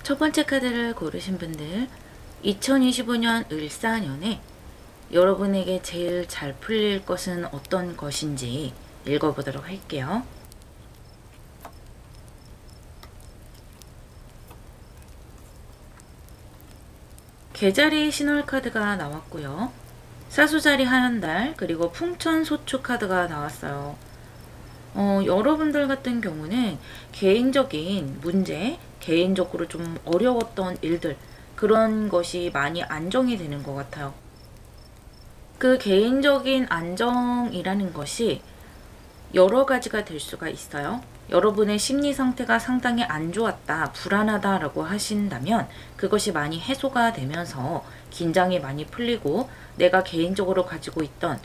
첫 번째 카드를 고르신 분들, 2025년 을사년에 여러분에게 제일 잘 풀릴 것은 어떤 것인지 읽어보도록 할게요. 개자리 신월 카드가 나왔고요. 사수자리 하얀달, 그리고 풍천소추 카드가 나왔어요. 여러분들 같은 경우는 개인적인 문제, 개인적으로 좀 어려웠던 일들, 그런 것이 많이 안정이 되는 것 같아요. 그 개인적인 안정이라는 것이 여러 가지가 될 수가 있어요. 여러분의 심리 상태가 상당히 안 좋았다, 불안하다라고 하신다면 그것이 많이 해소가 되면서 긴장이 많이 풀리고 내가 개인적으로 가지고 있던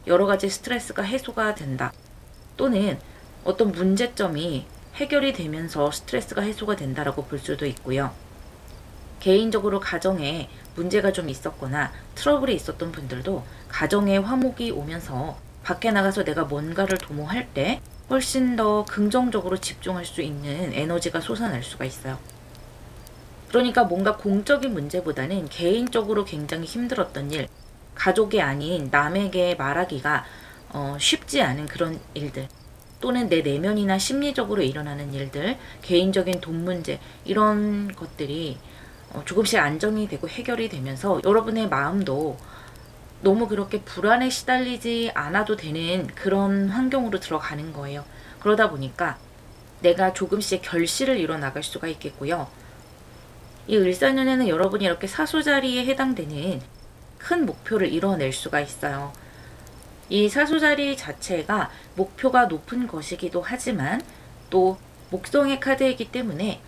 여러 가지 스트레스가 해소가 된다. 또는 어떤 문제점이 해결이 되면서 스트레스가 해소가 된다라고 볼 수도 있고요. 개인적으로 가정에 문제가 좀 있었거나 트러블이 있었던 분들도 가정에 화목이 오면서 밖에 나가서 내가 뭔가를 도모할 때 훨씬 더 긍정적으로 집중할 수 있는 에너지가 솟아날 수가 있어요. 그러니까 뭔가 공적인 문제보다는 개인적으로 굉장히 힘들었던 일, 가족이 아닌 남에게 말하기가 쉽지 않은 그런 일들, 또는 내 내면이나 심리적으로 일어나는 일들, 개인적인 돈 문제, 이런 것들이 조금씩 안정이 되고 해결이 되면서 여러분의 마음도 너무 그렇게 불안에 시달리지 않아도 되는 그런 환경으로 들어가는 거예요. 그러다 보니까 내가 조금씩 결실을 이뤄 나갈 수가 있겠고요. 이 을사년에는 여러분이 이렇게 사수자리에 해당되는 큰 목표를 이뤄낼 수가 있어요. 이 사수자리 자체가 목표가 높은 것이기도 하지만 또 목성의 카드이기 때문에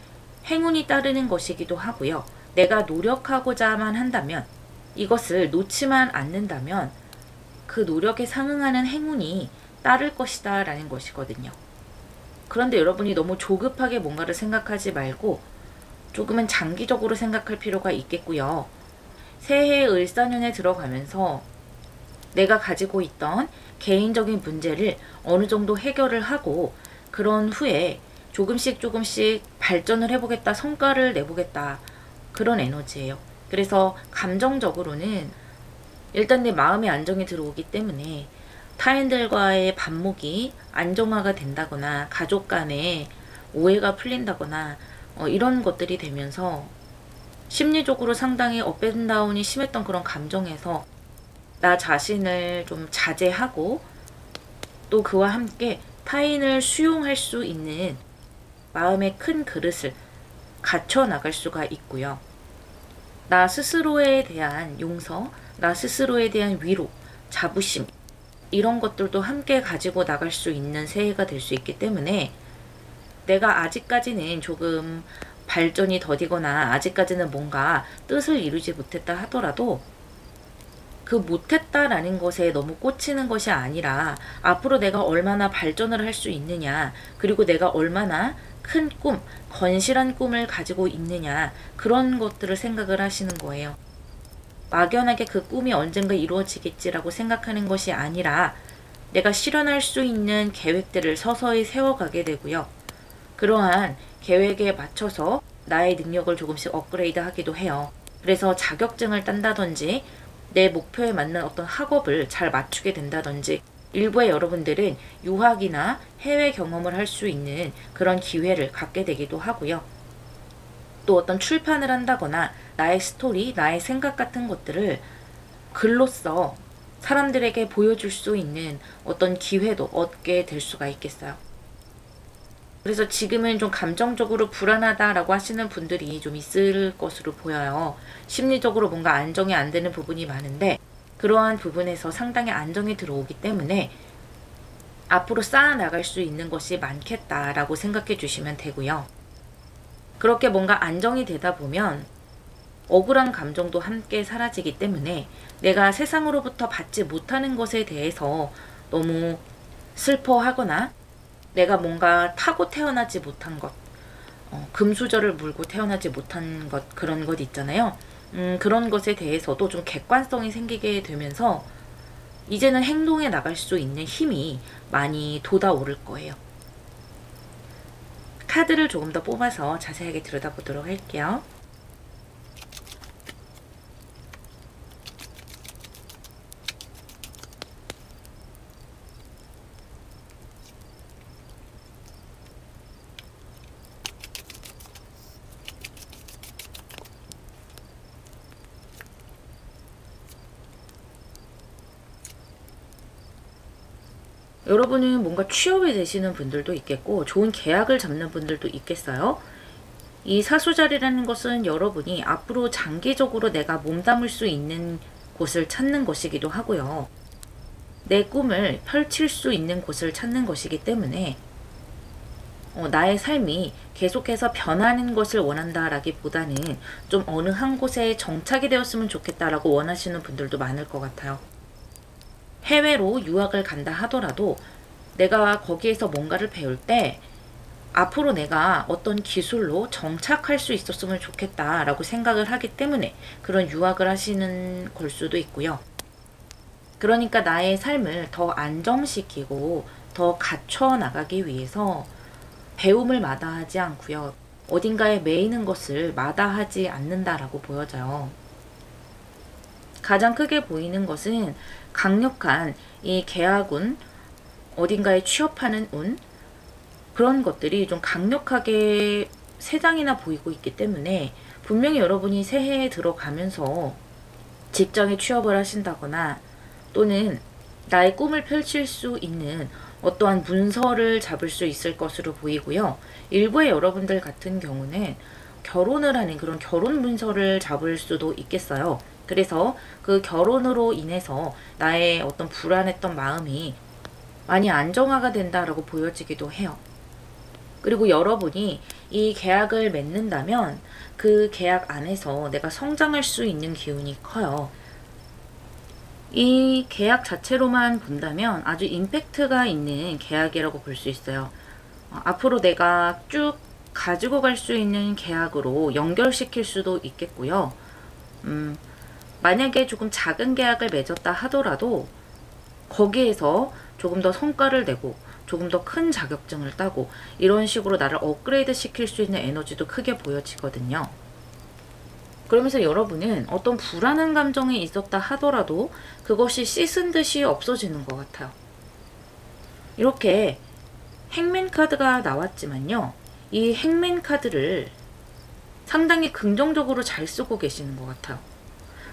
행운이 따르는 것이기도 하고요. 내가 노력하고자만 한다면, 이것을 놓지만 않는다면 그 노력에 상응하는 행운이 따를 것이다 라는 것이거든요. 그런데 여러분이 너무 조급하게 뭔가를 생각하지 말고 조금은 장기적으로 생각할 필요가 있겠고요. 새해 을사년에 들어가면서 내가 가지고 있던 개인적인 문제를 어느 정도 해결을 하고 그런 후에 조금씩 발전을 해보겠다, 성과를 내보겠다, 그런 에너지예요. 그래서 감정적으로는 일단 내 마음의 안정이 들어오기 때문에 타인들과의 반목이 안정화가 된다거나 가족 간에 오해가 풀린다거나 이런 것들이 되면서 심리적으로 상당히 업앤다운이 심했던 그런 감정에서 나 자신을 좀 자제하고 또 그와 함께 타인을 수용할 수 있는 마음의 큰 그릇을 갖춰 나갈 수가 있고요. 나 스스로에 대한 용서, 나 스스로에 대한 위로, 자부심, 이런 것들도 함께 가지고 나갈 수 있는 새해가 될 수 있기 때문에 내가 아직까지는 조금 발전이 더디거나 아직까지는 뭔가 뜻을 이루지 못했다 하더라도 그 못했다라는 것에 너무 꽂히는 것이 아니라 앞으로 내가 얼마나 발전을 할 수 있느냐, 그리고 내가 얼마나 큰 꿈, 건실한 꿈을 가지고 있느냐, 그런 것들을 생각을 하시는 거예요. 막연하게 그 꿈이 언젠가 이루어지겠지라고 생각하는 것이 아니라 내가 실현할 수 있는 계획들을 서서히 세워가게 되고요. 그러한 계획에 맞춰서 나의 능력을 조금씩 업그레이드 하기도 해요. 그래서 자격증을 딴다든지 내 목표에 맞는 어떤 학업을 잘 맞추게 된다든지, 일부의 여러분들은 유학이나 해외 경험을 할 수 있는 그런 기회를 갖게 되기도 하고요. 또 어떤 출판을 한다거나 나의 스토리, 나의 생각 같은 것들을 글로써 사람들에게 보여줄 수 있는 어떤 기회도 얻게 될 수가 있겠어요. 그래서 지금은 좀 감정적으로 불안하다라고 하시는 분들이 좀 있을 것으로 보여요. 심리적으로 뭔가 안정이 안 되는 부분이 많은데 그러한 부분에서 상당히 안정이 들어오기 때문에 앞으로 쌓아나갈 수 있는 것이 많겠다라고 생각해 주시면 되고요. 그렇게 뭔가 안정이 되다 보면 억울한 감정도 함께 사라지기 때문에 내가 세상으로부터 받지 못하는 것에 대해서 너무 슬퍼하거나 내가 뭔가 타고 태어나지 못한 것, 금수저를 물고 태어나지 못한 것, 그런 것 있잖아요. 그런 것에 대해서도 좀 객관성이 생기게 되면서 이제는 행동에 나갈 수 있는 힘이 많이 돋아오를 거예요. 카드를 조금 더 뽑아서 자세하게 들여다보도록 할게요. 여러분은 뭔가 취업이 되시는 분들도 있겠고 좋은 계약을 잡는 분들도 있겠어요. 이 사수자리라는 것은 여러분이 앞으로 장기적으로 내가 몸담을 수 있는 곳을 찾는 것이기도 하고요. 내 꿈을 펼칠 수 있는 곳을 찾는 것이기 때문에 나의 삶이 계속해서 변하는 것을 원한다라기보다는 좀 어느 한 곳에 정착이 되었으면 좋겠다라고 원하시는 분들도 많을 것 같아요. 해외로 유학을 간다 하더라도 내가 거기에서 뭔가를 배울 때 앞으로 내가 어떤 기술로 정착할 수 있었으면 좋겠다라고 생각을 하기 때문에 그런 유학을 하시는 걸 수도 있고요. 그러니까 나의 삶을 더 안정시키고 더 갖춰 나가기 위해서 배움을 마다하지 않고요. 어딘가에 매이는 것을 마다하지 않는다라고 보여져요. 가장 크게 보이는 것은 강력한 이 계약운, 어딘가에 취업하는 운, 그런 것들이 좀 강력하게 3장이나 보이고 있기 때문에 분명히 여러분이 새해에 들어가면서 직장에 취업을 하신다거나 또는 나의 꿈을 펼칠 수 있는 어떠한 문서를 잡을 수 있을 것으로 보이고요. 일부의 여러분들 같은 경우는 결혼을 하는 그런 결혼 문서를 잡을 수도 있겠어요. 그래서 그 결혼으로 인해서 나의 어떤 불안했던 마음이 많이 안정화가 된다라고 보여지기도 해요. 그리고 여러분이 이 계약을 맺는다면 그 계약 안에서 내가 성장할 수 있는 기운이 커요. 이 계약 자체로만 본다면 아주 임팩트가 있는 계약이라고 볼 수 있어요. 앞으로 내가 쭉 가지고 갈 수 있는 계약으로 연결시킬 수도 있겠고요. 만약에 조금 작은 계약을 맺었다 하더라도 거기에서 조금 더 성과를 내고 조금 더 큰 자격증을 따고 이런 식으로 나를 업그레이드 시킬 수 있는 에너지도 크게 보여지거든요. 그러면서 여러분은 어떤 불안한 감정이 있었다 하더라도 그것이 씻은 듯이 없어지는 것 같아요. 이렇게 행맨 카드가 나왔지만요. 이 행맨 카드를 상당히 긍정적으로 잘 쓰고 계시는 것 같아요.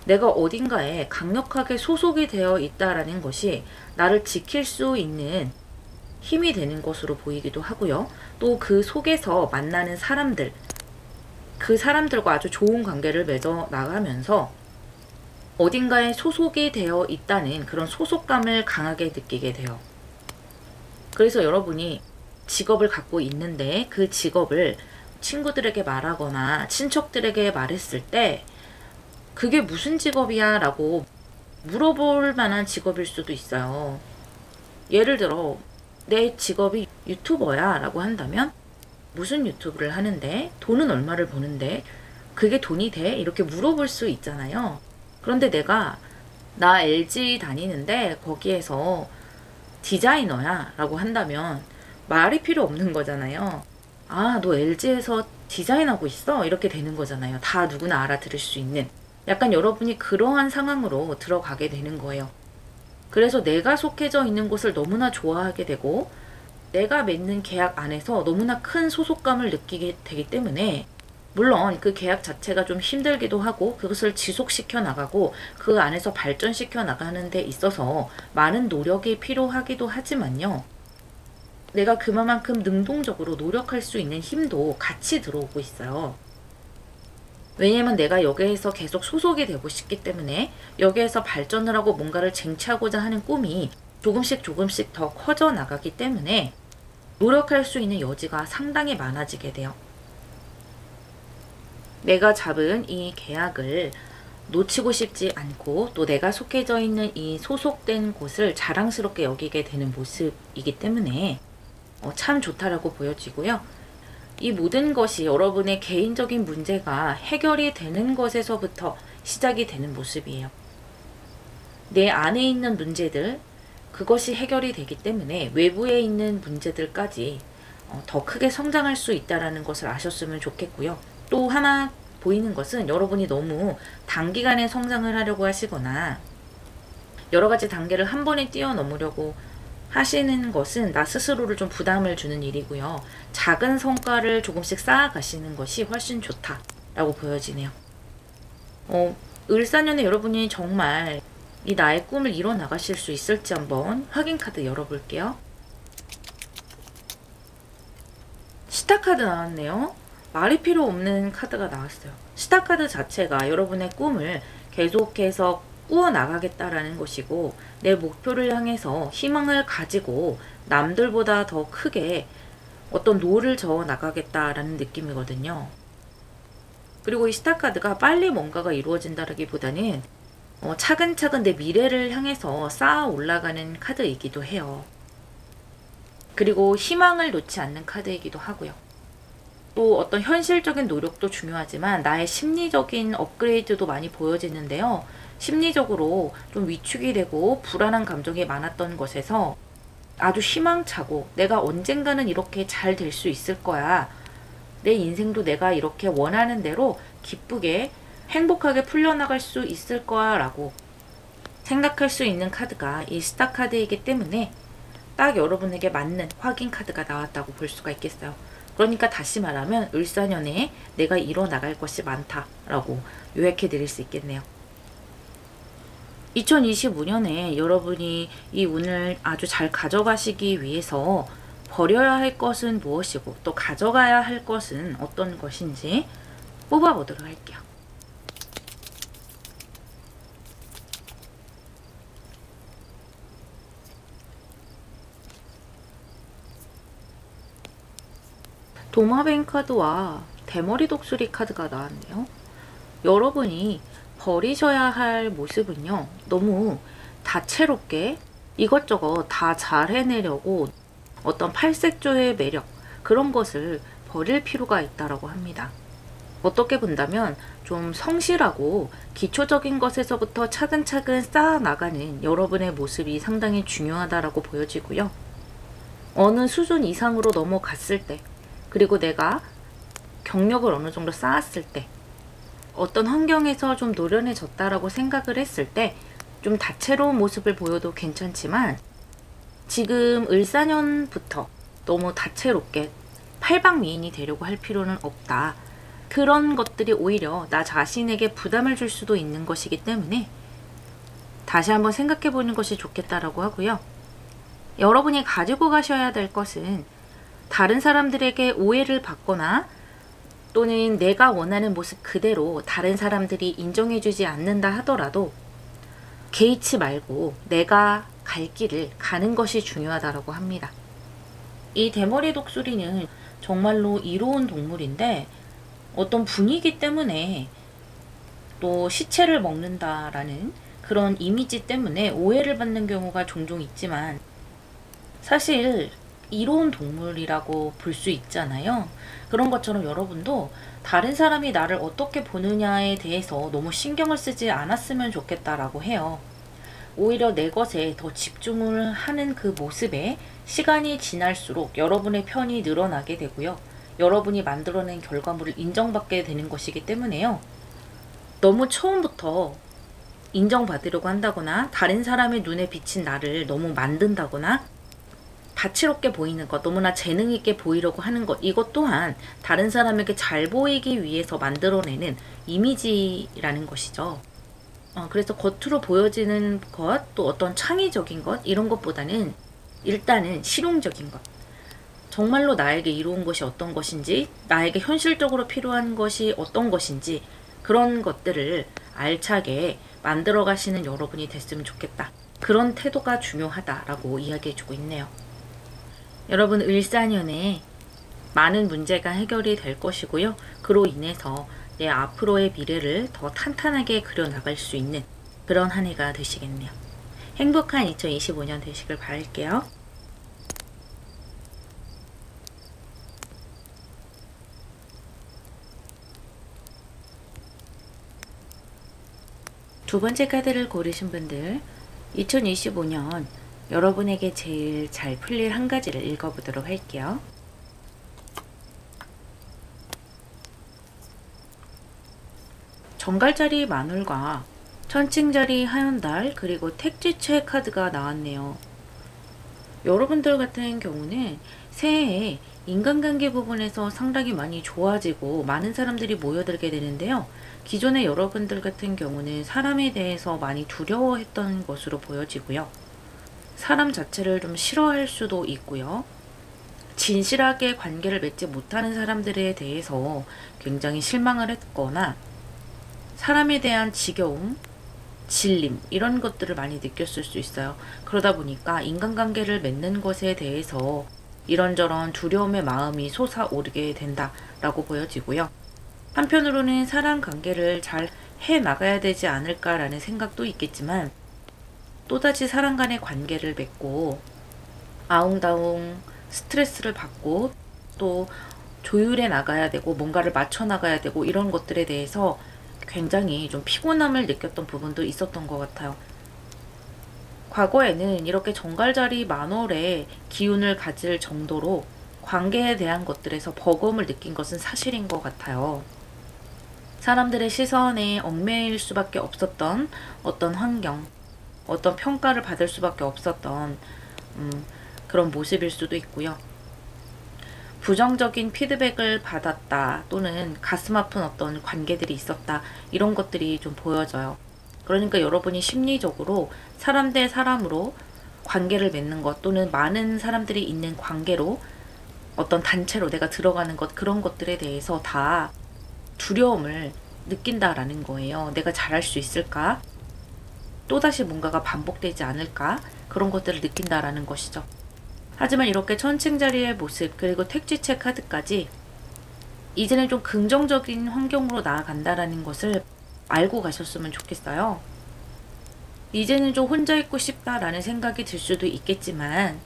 내가 어딘가에 강력하게 소속이 되어 있다라는 것이 나를 지킬 수 있는 힘이 되는 것으로 보이기도 하고요. 또 그 속에서 만나는 사람들, 그 사람들과 아주 좋은 관계를 맺어 나가면서 어딘가에 소속이 되어 있다는 그런 소속감을 강하게 느끼게 돼요. 그래서 여러분이 직업을 갖고 있는데 그 직업을 친구들에게 말하거나 친척들에게 말했을 때 그게 무슨 직업이야? 라고 물어볼 만한 직업일 수도 있어요. 예를 들어 내 직업이 유튜버야 라고 한다면 무슨 유튜브를 하는데 돈은 얼마를 버는데 그게 돈이 돼? 이렇게 물어볼 수 있잖아요. 그런데 내가 나 LG 다니는데 거기에서 디자이너야 라고 한다면 말이 필요 없는 거잖아요. 아, 너 LG에서 디자인하고 있어? 이렇게 되는 거잖아요. 다 누구나 알아들을 수 있는. 약간 여러분이 그러한 상황으로 들어가게 되는 거예요. 그래서 내가 속해져 있는 곳을 너무나 좋아하게 되고 내가 맺는 계약 안에서 너무나 큰 소속감을 느끼게 되기 때문에 물론 그 계약 자체가 좀 힘들기도 하고 그것을 지속시켜 나가고 그 안에서 발전시켜 나가는 데 있어서 많은 노력이 필요하기도 하지만요. 내가 그만큼 능동적으로 노력할 수 있는 힘도 같이 들어오고 있어요. 왜냐면 내가 여기에서 계속 소속이 되고 싶기 때문에 여기에서 발전을 하고 뭔가를 쟁취하고자 하는 꿈이 조금씩 더 커져 나가기 때문에 노력할 수 있는 여지가 상당히 많아지게 돼요. 내가 잡은 이 계약을 놓치고 싶지 않고 또 내가 속해져 있는 이 소속된 곳을 자랑스럽게 여기게 되는 모습이기 때문에 참 좋다라고 보여지고요. 이 모든 것이 여러분의 개인적인 문제가 해결이 되는 것에서부터 시작이 되는 모습이에요. 내 안에 있는 문제들, 그것이 해결이 되기 때문에 외부에 있는 문제들까지 더 크게 성장할 수 있다는 것을 아셨으면 좋겠고요. 또 하나 보이는 것은 여러분이 너무 단기간에 성장을 하려고 하시거나 여러 가지 단계를 한 번에 뛰어넘으려고 하시는 것은 나 스스로를 좀 부담을 주는 일이고요. 작은 성과를 조금씩 쌓아가시는 것이 훨씬 좋다라고 보여지네요. 을사년에 여러분이 정말 이 나의 꿈을 이뤄 나가실 수 있을지 한번 확인 카드 열어볼게요. 스타 카드 나왔네요. 말이 필요 없는 카드가 나왔어요. 스타 카드 자체가 여러분의 꿈을 계속해서 꾸어나가겠다라는 것이고 내 목표를 향해서 희망을 가지고 남들보다 더 크게 어떤 노를 저어 나가겠다라는 느낌이거든요. 그리고 이 스타 카드가 빨리 뭔가가 이루어진다기보다는 차근차근 내 미래를 향해서 쌓아 올라가는 카드이기도 해요. 그리고 희망을 놓지 않는 카드이기도 하고요. 또 어떤 현실적인 노력도 중요하지만 나의 심리적인 업그레이드도 많이 보여지는데요. 심리적으로 좀 위축이 되고 불안한 감정이 많았던 것에서 아주 희망차고 내가 언젠가는 이렇게 잘 될 수 있을 거야. 내 인생도 내가 이렇게 원하는 대로 기쁘게 행복하게 풀려나갈 수 있을 거야 라고 생각할 수 있는 카드가 이 스타 카드이기 때문에 딱 여러분에게 맞는 확인 카드가 나왔다고 볼 수가 있겠어요. 그러니까 다시 말하면 을사년에 내가 이뤄나갈 것이 많다라고 요약해 드릴 수 있겠네요. 2025년에 여러분이 이 운을 아주 잘 가져가시기 위해서 버려야 할 것은 무엇이고 또 가져가야 할 것은 어떤 것인지 뽑아보도록 할게요. 도마뱀 카드와 대머리 독수리 카드가 나왔네요. 여러분이 버리셔야 할 모습은요. 너무 다채롭게 이것저것 다 잘 해내려고 어떤 팔색조의 매력 그런 것을 버릴 필요가 있다고 합니다. 어떻게 본다면 좀 성실하고 기초적인 것에서부터 차근차근 쌓아나가는 여러분의 모습이 상당히 중요하다고 보여지고요. 어느 수준 이상으로 넘어갔을 때 그리고 내가 경력을 어느 정도 쌓았을 때 어떤 환경에서 좀 노련해졌다라고 생각을 했을 때 좀 다채로운 모습을 보여도 괜찮지만 지금 을사년부터 너무 다채롭게 팔방미인이 되려고 할 필요는 없다. 그런 것들이 오히려 나 자신에게 부담을 줄 수도 있는 것이기 때문에 다시 한번 생각해 보는 것이 좋겠다라고 하고요. 여러분이 가지고 가셔야 될 것은 다른 사람들에게 오해를 받거나 또는 내가 원하는 모습 그대로 다른 사람들이 인정해주지 않는다 하더라도 개의치 말고 내가 갈 길을 가는 것이 중요하다고 합니다. 이 대머리 독수리는 정말로 이로운 동물인데 어떤 분위기 때문에 또 시체를 먹는다라는 그런 이미지 때문에 오해를 받는 경우가 종종 있지만 사실 이로운 동물이라고 볼 수 있잖아요. 그런 것처럼 여러분도 다른 사람이 나를 어떻게 보느냐에 대해서 너무 신경을 쓰지 않았으면 좋겠다라고 해요. 오히려 내 것에 더 집중을 하는 그 모습에 시간이 지날수록 여러분의 편이 늘어나게 되고요. 여러분이 만들어낸 결과물을 인정받게 되는 것이기 때문에요. 너무 처음부터 인정받으려고 한다거나 다른 사람의 눈에 비친 나를 너무 만든다거나 다채롭게 보이는 것, 너무나 재능 있게 보이려고 하는 것, 이것 또한 다른 사람에게 잘 보이기 위해서 만들어내는 이미지라는 것이죠. 그래서 겉으로 보여지는 것, 또 어떤 창의적인 것, 이런 것보다는 일단은 실용적인 것, 정말로 나에게 이로운 것이 어떤 것인지, 나에게 현실적으로 필요한 것이 어떤 것인지 그런 것들을 알차게 만들어 가시는 여러분이 됐으면 좋겠다. 그런 태도가 중요하다라고 이야기해주고 있네요. 여러분 을사년에 많은 문제가 해결이 될 것이고요. 그로 인해서 내 앞으로의 미래를 더 탄탄하게 그려나갈 수 있는 그런 한 해가 되시겠네요. 행복한 2025년 되시길 바랄게요. 두 번째 카드를 고르신 분들 2025년 여러분에게 제일 잘 풀릴 한 가지를 읽어보도록 할게요. 정갈자리 만월과 천칭자리 하얀달 그리고 택지체 카드가 나왔네요. 여러분들 같은 경우는 새해에 인간관계 부분에서 상당히 많이 좋아지고 많은 사람들이 모여들게 되는데요. 기존의 여러분들 같은 경우는 사람에 대해서 많이 두려워했던 것으로 보여지고요. 사람 자체를 좀 싫어할 수도 있고요. 진실하게 관계를 맺지 못하는 사람들에 대해서 굉장히 실망을 했거나 사람에 대한 지겨움, 질림 이런 것들을 많이 느꼈을 수 있어요. 그러다 보니까 인간관계를 맺는 것에 대해서 이런저런 두려움의 마음이 솟아오르게 된다라고 보여지고요. 한편으로는 사람 관계를 잘 해나가야 되지 않을까라는 생각도 있겠지만 또다시 사람 간의 관계를 맺고 아웅다웅 스트레스를 받고 또 조율해 나가야 되고 뭔가를 맞춰 나가야 되고 이런 것들에 대해서 굉장히 좀 피곤함을 느꼈던 부분도 있었던 것 같아요. 과거에는 이렇게 정갈자리 만월의 기운을 가질 정도로 관계에 대한 것들에서 버거움을 느낀 것은 사실인 것 같아요. 사람들의 시선에 얽매일 수밖에 없었던 어떤 환경, 어떤 평가를 받을 수밖에 없었던 그런 모습일 수도 있고요. 부정적인 피드백을 받았다 또는 가슴 아픈 어떤 관계들이 있었다 이런 것들이 좀 보여져요. 그러니까 여러분이 심리적으로 사람 대 사람으로 관계를 맺는 것 또는 많은 사람들이 있는 관계로 어떤 단체로 내가 들어가는 것 그런 것들에 대해서 다 두려움을 느낀다라는 거예요. 내가 잘할 수 있을까? 또다시 뭔가가 반복되지 않을까? 그런 것들을 느낀다라는 것이죠. 하지만 이렇게 천칭자리의 모습 그리고 택지체 카드까지 이제는 좀 긍정적인 환경으로 나아간다라는 것을 알고 가셨으면 좋겠어요. 이제는 좀 혼자 있고 싶다라는 생각이 들 수도 있겠지만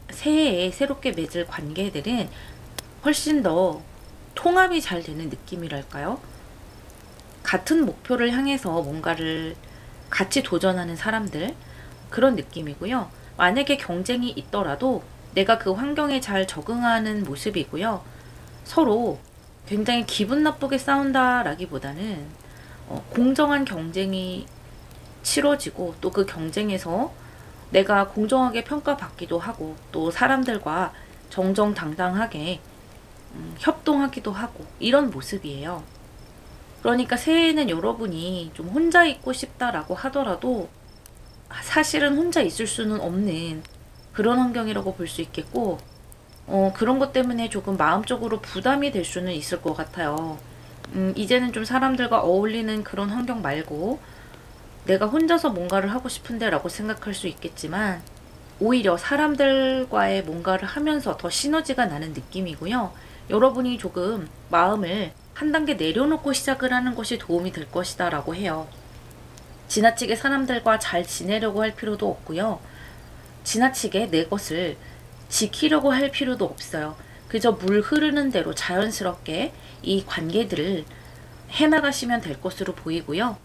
새해에 새롭게 맺을 관계들은 훨씬 더 통합이 잘 되는 느낌이랄까요? 같은 목표를 향해서 뭔가를 같이 도전하는 사람들 그런 느낌이고요. 만약에 경쟁이 있더라도 내가 그 환경에 잘 적응하는 모습이고요. 서로 굉장히 기분 나쁘게 싸운다라기보다는 공정한 경쟁이 치러지고 또 그 경쟁에서 내가 공정하게 평가받기도 하고 또 사람들과 정정당당하게 협동하기도 하고 이런 모습이에요. 그러니까 새해에는 여러분이 좀 혼자 있고 싶다라고 하더라도 사실은 혼자 있을 수는 없는 그런 환경이라고 볼 수 있겠고 그런 것 때문에 조금 마음적으로 부담이 될 수는 있을 것 같아요. 이제는 좀 사람들과 어울리는 그런 환경 말고 내가 혼자서 뭔가를 하고 싶은데 라고 생각할 수 있겠지만 오히려 사람들과의 뭔가를 하면서 더 시너지가 나는 느낌이고요. 여러분이 조금 마음을 한 단계 내려놓고 시작을 하는 것이 도움이 될 것이다 라고 해요. 지나치게 사람들과 잘 지내려고 할 필요도 없고요. 지나치게 내 것을 지키려고 할 필요도 없어요. 그저 물 흐르는 대로 자연스럽게 이 관계들을 해나가시면 될 것으로 보이고요.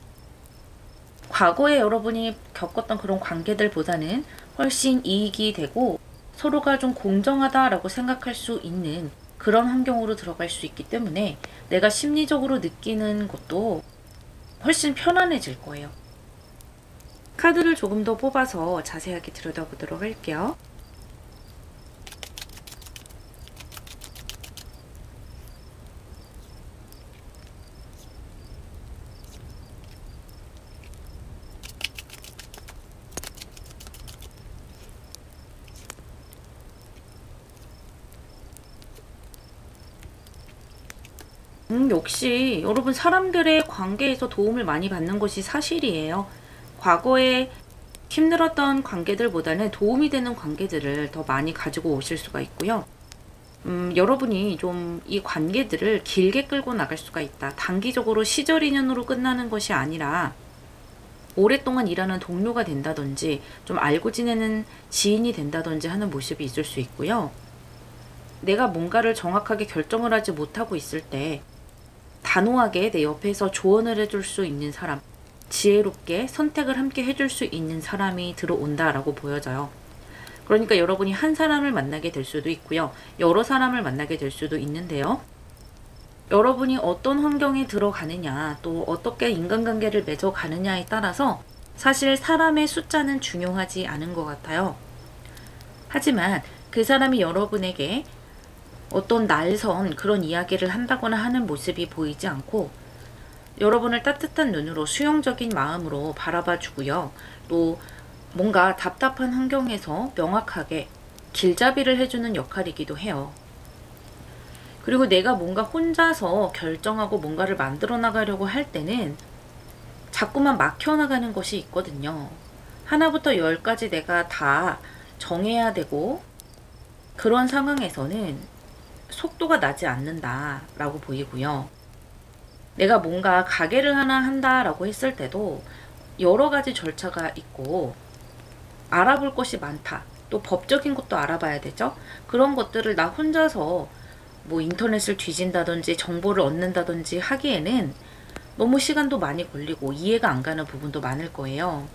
과거에 여러분이 겪었던 그런 관계들보다는 훨씬 이익이 되고 서로가 좀 공정하다라고 생각할 수 있는 그런 환경으로 들어갈 수 있기 때문에 내가 심리적으로 느끼는 것도 훨씬 편안해질 거예요. 카드를 조금 더 뽑아서 자세하게 들여다보도록 할게요. 역시 여러분 사람들의 관계에서 도움을 많이 받는 것이 사실이에요. 과거에 힘들었던 관계들보다는 도움이 되는 관계들을 더 많이 가지고 오실 수가 있고요. 여러분이 좀 이 관계들을 길게 끌고 나갈 수가 있다. 단기적으로 시절 인연으로 끝나는 것이 아니라 오랫동안 일하는 동료가 된다든지 좀 알고 지내는 지인이 된다든지 하는 모습이 있을 수 있고요. 내가 뭔가를 정확하게 결정을 하지 못하고 있을 때 단호하게 내 옆에서 조언을 해줄 수 있는 사람, 지혜롭게 선택을 함께 해줄 수 있는 사람이 들어온다라고 보여져요. 그러니까 여러분이 한 사람을 만나게 될 수도 있고요. 여러 사람을 만나게 될 수도 있는데요. 여러분이 어떤 환경에 들어가느냐, 또 어떻게 인간관계를 맺어가느냐에 따라서 사실 사람의 숫자는 중요하지 않은 것 같아요. 하지만 그 사람이 여러분에게 어떤 날선 그런 이야기를 한다거나 하는 모습이 보이지 않고 여러분을 따뜻한 눈으로 수용적인 마음으로 바라봐 주고요. 또 뭔가 답답한 환경에서 명확하게 길잡이를 해주는 역할이기도 해요. 그리고 내가 뭔가 혼자서 결정하고 뭔가를 만들어 나가려고 할 때는 자꾸만 막혀나가는 것이 있거든요. 하나부터 열까지 내가 다 정해야 되고 그런 상황에서는 속도가 나지 않는다라고 보이고요. 내가 뭔가 가게를 하나 한다라고 했을 때도 여러 가지 절차가 있고 알아볼 것이 많다. 또 법적인 것도 알아봐야 되죠. 그런 것들을 나 혼자서 뭐 인터넷을 뒤진다든지 정보를 얻는다든지 하기에는 너무 시간도 많이 걸리고 이해가 안 가는 부분도 많을 거예요.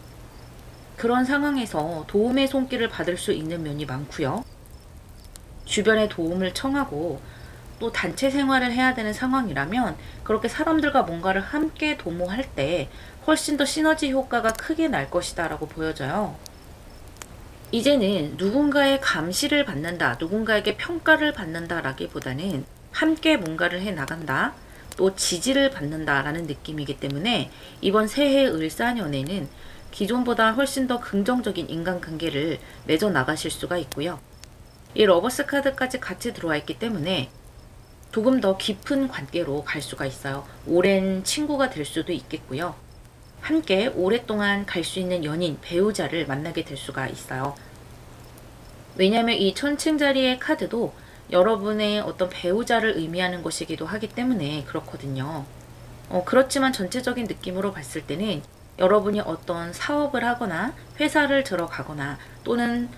그런 상황에서 도움의 손길을 받을 수 있는 면이 많고요. 주변에 도움을 청하고 또 단체 생활을 해야 되는 상황이라면 그렇게 사람들과 뭔가를 함께 도모할 때 훨씬 더 시너지 효과가 크게 날 것이다 라고 보여져요. 이제는 누군가의 감시를 받는다, 누군가에게 평가를 받는다 라기보다는 함께 뭔가를 해 나간다, 또 지지를 받는다 라는 느낌이기 때문에 이번 새해 을사년에는 기존보다 훨씬 더 긍정적인 인간관계를 맺어 나가실 수가 있고요. 이 러버스 카드까지 같이 들어와 있기 때문에 조금 더 깊은 관계로 갈 수가 있어요. 오랜 친구가 될 수도 있겠고요. 함께 오랫동안 갈 수 있는 연인, 배우자를 만나게 될 수가 있어요. 왜냐하면 이 천칭자리의 카드도 여러분의 어떤 배우자를 의미하는 것이기도 하기 때문에 그렇거든요. 그렇지만 전체적인 느낌으로 봤을 때는 여러분이 어떤 사업을 하거나 회사를 들어가거나 또는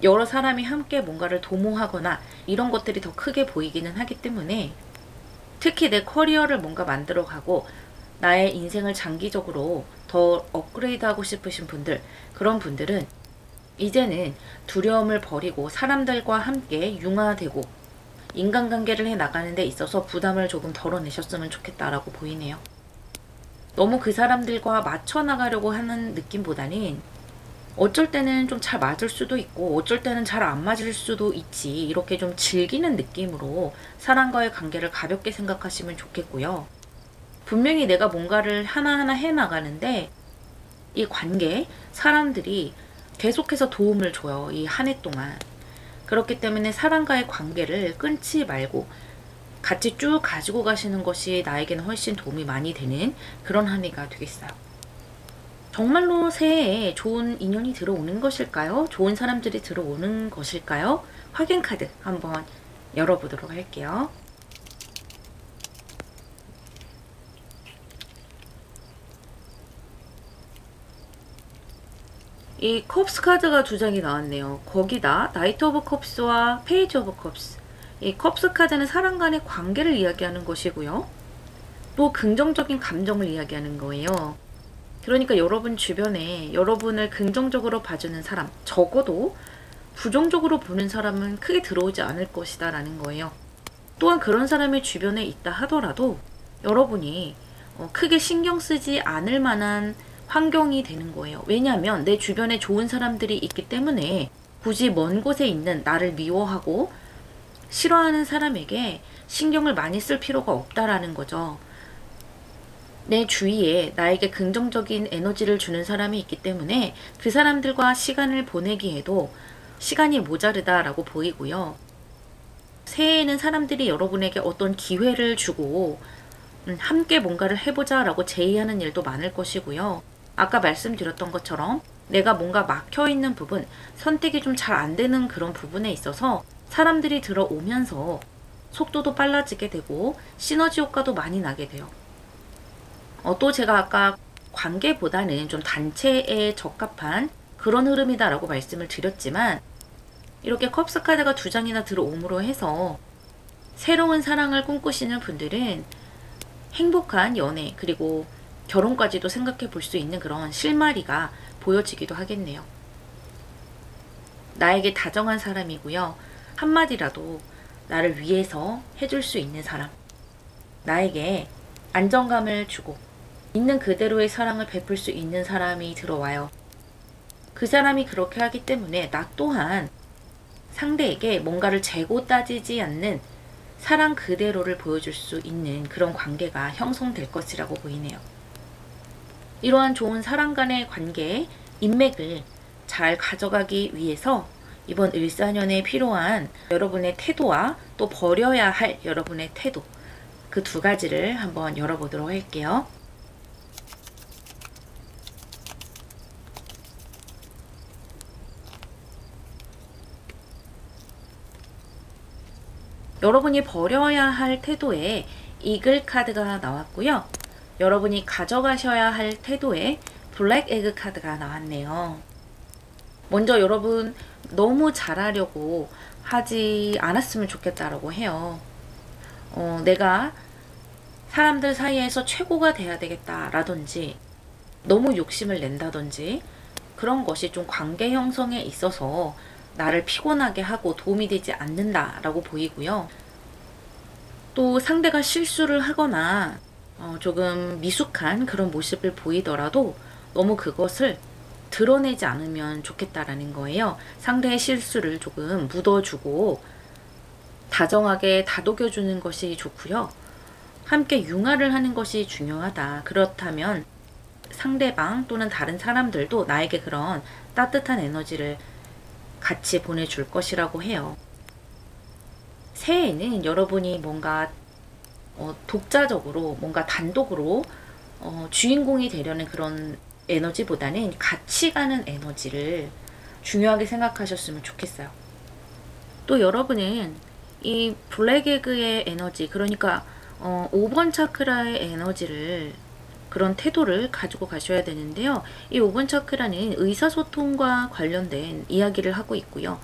여러 사람이 함께 뭔가를 도모하거나 이런 것들이 더 크게 보이기는 하기 때문에 특히 내 커리어를 뭔가 만들어가고 나의 인생을 장기적으로 더 업그레이드하고 싶으신 분들, 그런 분들은 이제는 두려움을 버리고 사람들과 함께 융화되고 인간관계를 해 나가는 데 있어서 부담을 조금 덜어내셨으면 좋겠다라고 보이네요. 너무 그 사람들과 맞춰 나가려고 하는 느낌보다는 어쩔 때는 좀 잘 맞을 수도 있고 어쩔 때는 잘 안 맞을 수도 있지, 이렇게 좀 즐기는 느낌으로 사람과의 관계를 가볍게 생각하시면 좋겠고요. 분명히 내가 뭔가를 하나하나 해 나가는데 이 관계, 사람들이 계속해서 도움을 줘요. 이 한 해 동안. 그렇기 때문에 사람과의 관계를 끊지 말고 같이 쭉 가지고 가시는 것이 나에게는 훨씬 도움이 많이 되는 그런 한 해가 되겠어요. 정말로 새해에 좋은 인연이 들어오는 것일까요? 좋은 사람들이 들어오는 것일까요? 확인 카드 한번 열어보도록 할게요. 이 컵스 카드가 두 장이 나왔네요. 거기다 나이트 오브 컵스와 페이지 오브 컵스. 이 컵스 카드는 사람 간의 관계를 이야기하는 것이고요. 또 긍정적인 감정을 이야기하는 거예요. 그러니까 여러분 주변에 여러분을 긍정적으로 봐주는 사람, 적어도 부정적으로 보는 사람은 크게 들어오지 않을 것이다 라는 거예요. 또한 그런 사람이 주변에 있다 하더라도 여러분이 크게 신경 쓰지 않을 만한 환경이 되는 거예요. 왜냐하면 내 주변에 좋은 사람들이 있기 때문에 굳이 먼 곳에 있는 나를 미워하고 싫어하는 사람에게 신경을 많이 쓸 필요가 없다라는 거죠. 내 주위에 나에게 긍정적인 에너지를 주는 사람이 있기 때문에 그 사람들과 시간을 보내기에도 시간이 모자르다라고 보이고요. 새해에는 사람들이 여러분에게 어떤 기회를 주고 함께 뭔가를 해보자 라고 제의하는 일도 많을 것이고요. 아까 말씀드렸던 것처럼 내가 뭔가 막혀있는 부분, 선택이 좀 잘 안 되는 그런 부분에 있어서 사람들이 들어오면서 속도도 빨라지게 되고 시너지 효과도 많이 나게 돼요. 또 제가 아까 관계보다는 좀 단체에 적합한 그런 흐름이다 라고 말씀을 드렸지만 이렇게 컵스 카드가 두 장이나 들어옴으로 해서 새로운 사랑을 꿈꾸시는 분들은 행복한 연애 그리고 결혼까지도 생각해 볼 수 있는 그런 실마리가 보여지기도 하겠네요. 나에게 다정한 사람이고요. 한마디라도 나를 위해서 해줄 수 있는 사람. 나에게 안정감을 주고 있는 그대로의 사랑을 베풀 수 있는 사람이 들어와요. 그 사람이 그렇게 하기 때문에 나 또한 상대에게 뭔가를 재고 따지지 않는 사랑 그대로를 보여줄 수 있는 그런 관계가 형성될 것이라고 보이네요. 이러한 좋은 사람 간의 관계의 인맥을 잘 가져가기 위해서 이번 을사년에 필요한 여러분의 태도와 또 버려야 할 여러분의 태도, 그 두 가지를 한번 열어보도록 할게요. 여러분이 버려야 할 태도에 이글 카드가 나왔고요. 여러분이 가져가셔야 할 태도에 블랙 에그 카드가 나왔네요. 먼저 여러분 너무 잘하려고 하지 않았으면 좋겠다라고 해요. 내가 사람들 사이에서 최고가 돼야 되겠다라든지 너무 욕심을 낸다든지 그런 것이 좀 관계 형성에 있어서 나를 피곤하게 하고 도움이 되지 않는다라고 보이고요. 또 상대가 실수를 하거나 조금 미숙한 그런 모습을 보이더라도 너무 그것을 드러내지 않으면 좋겠다라는 거예요. 상대의 실수를 조금 묻어주고 다정하게 다독여주는 것이 좋고요. 함께 융화를 하는 것이 중요하다. 그렇다면 상대방 또는 다른 사람들도 나에게 그런 따뜻한 에너지를 같이 보내줄 것이라고 해요. 새해에는 여러분이 뭔가 독자적으로 뭔가 단독으로 주인공이 되려는 그런 에너지보다는 같이 가는 에너지를 중요하게 생각하셨으면 좋겠어요. 또 여러분은 이 블랙 에그의 에너지, 그러니까 5번 차크라의 에너지를, 그런 태도를 가지고 가셔야 되는데요. 이 5번 차크라는 의사소통과 관련된 이야기를 하고 있고요.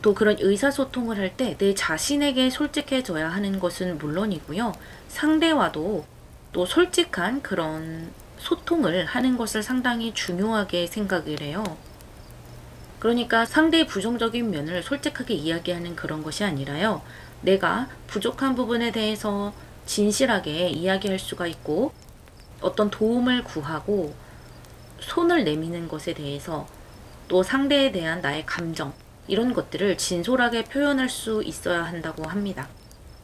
또 그런 의사소통을 할 때 내 자신에게 솔직해져야 하는 것은 물론이고요. 상대와도 또 솔직한 그런 소통을 하는 것을 상당히 중요하게 생각을 해요. 그러니까 상대의 부정적인 면을 솔직하게 이야기하는 그런 것이 아니라요. 내가 부족한 부분에 대해서 진실하게 이야기할 수가 있고 어떤 도움을 구하고 손을 내미는 것에 대해서 또 상대에 대한 나의 감정, 이런 것들을 진솔하게 표현할 수 있어야 한다고 합니다.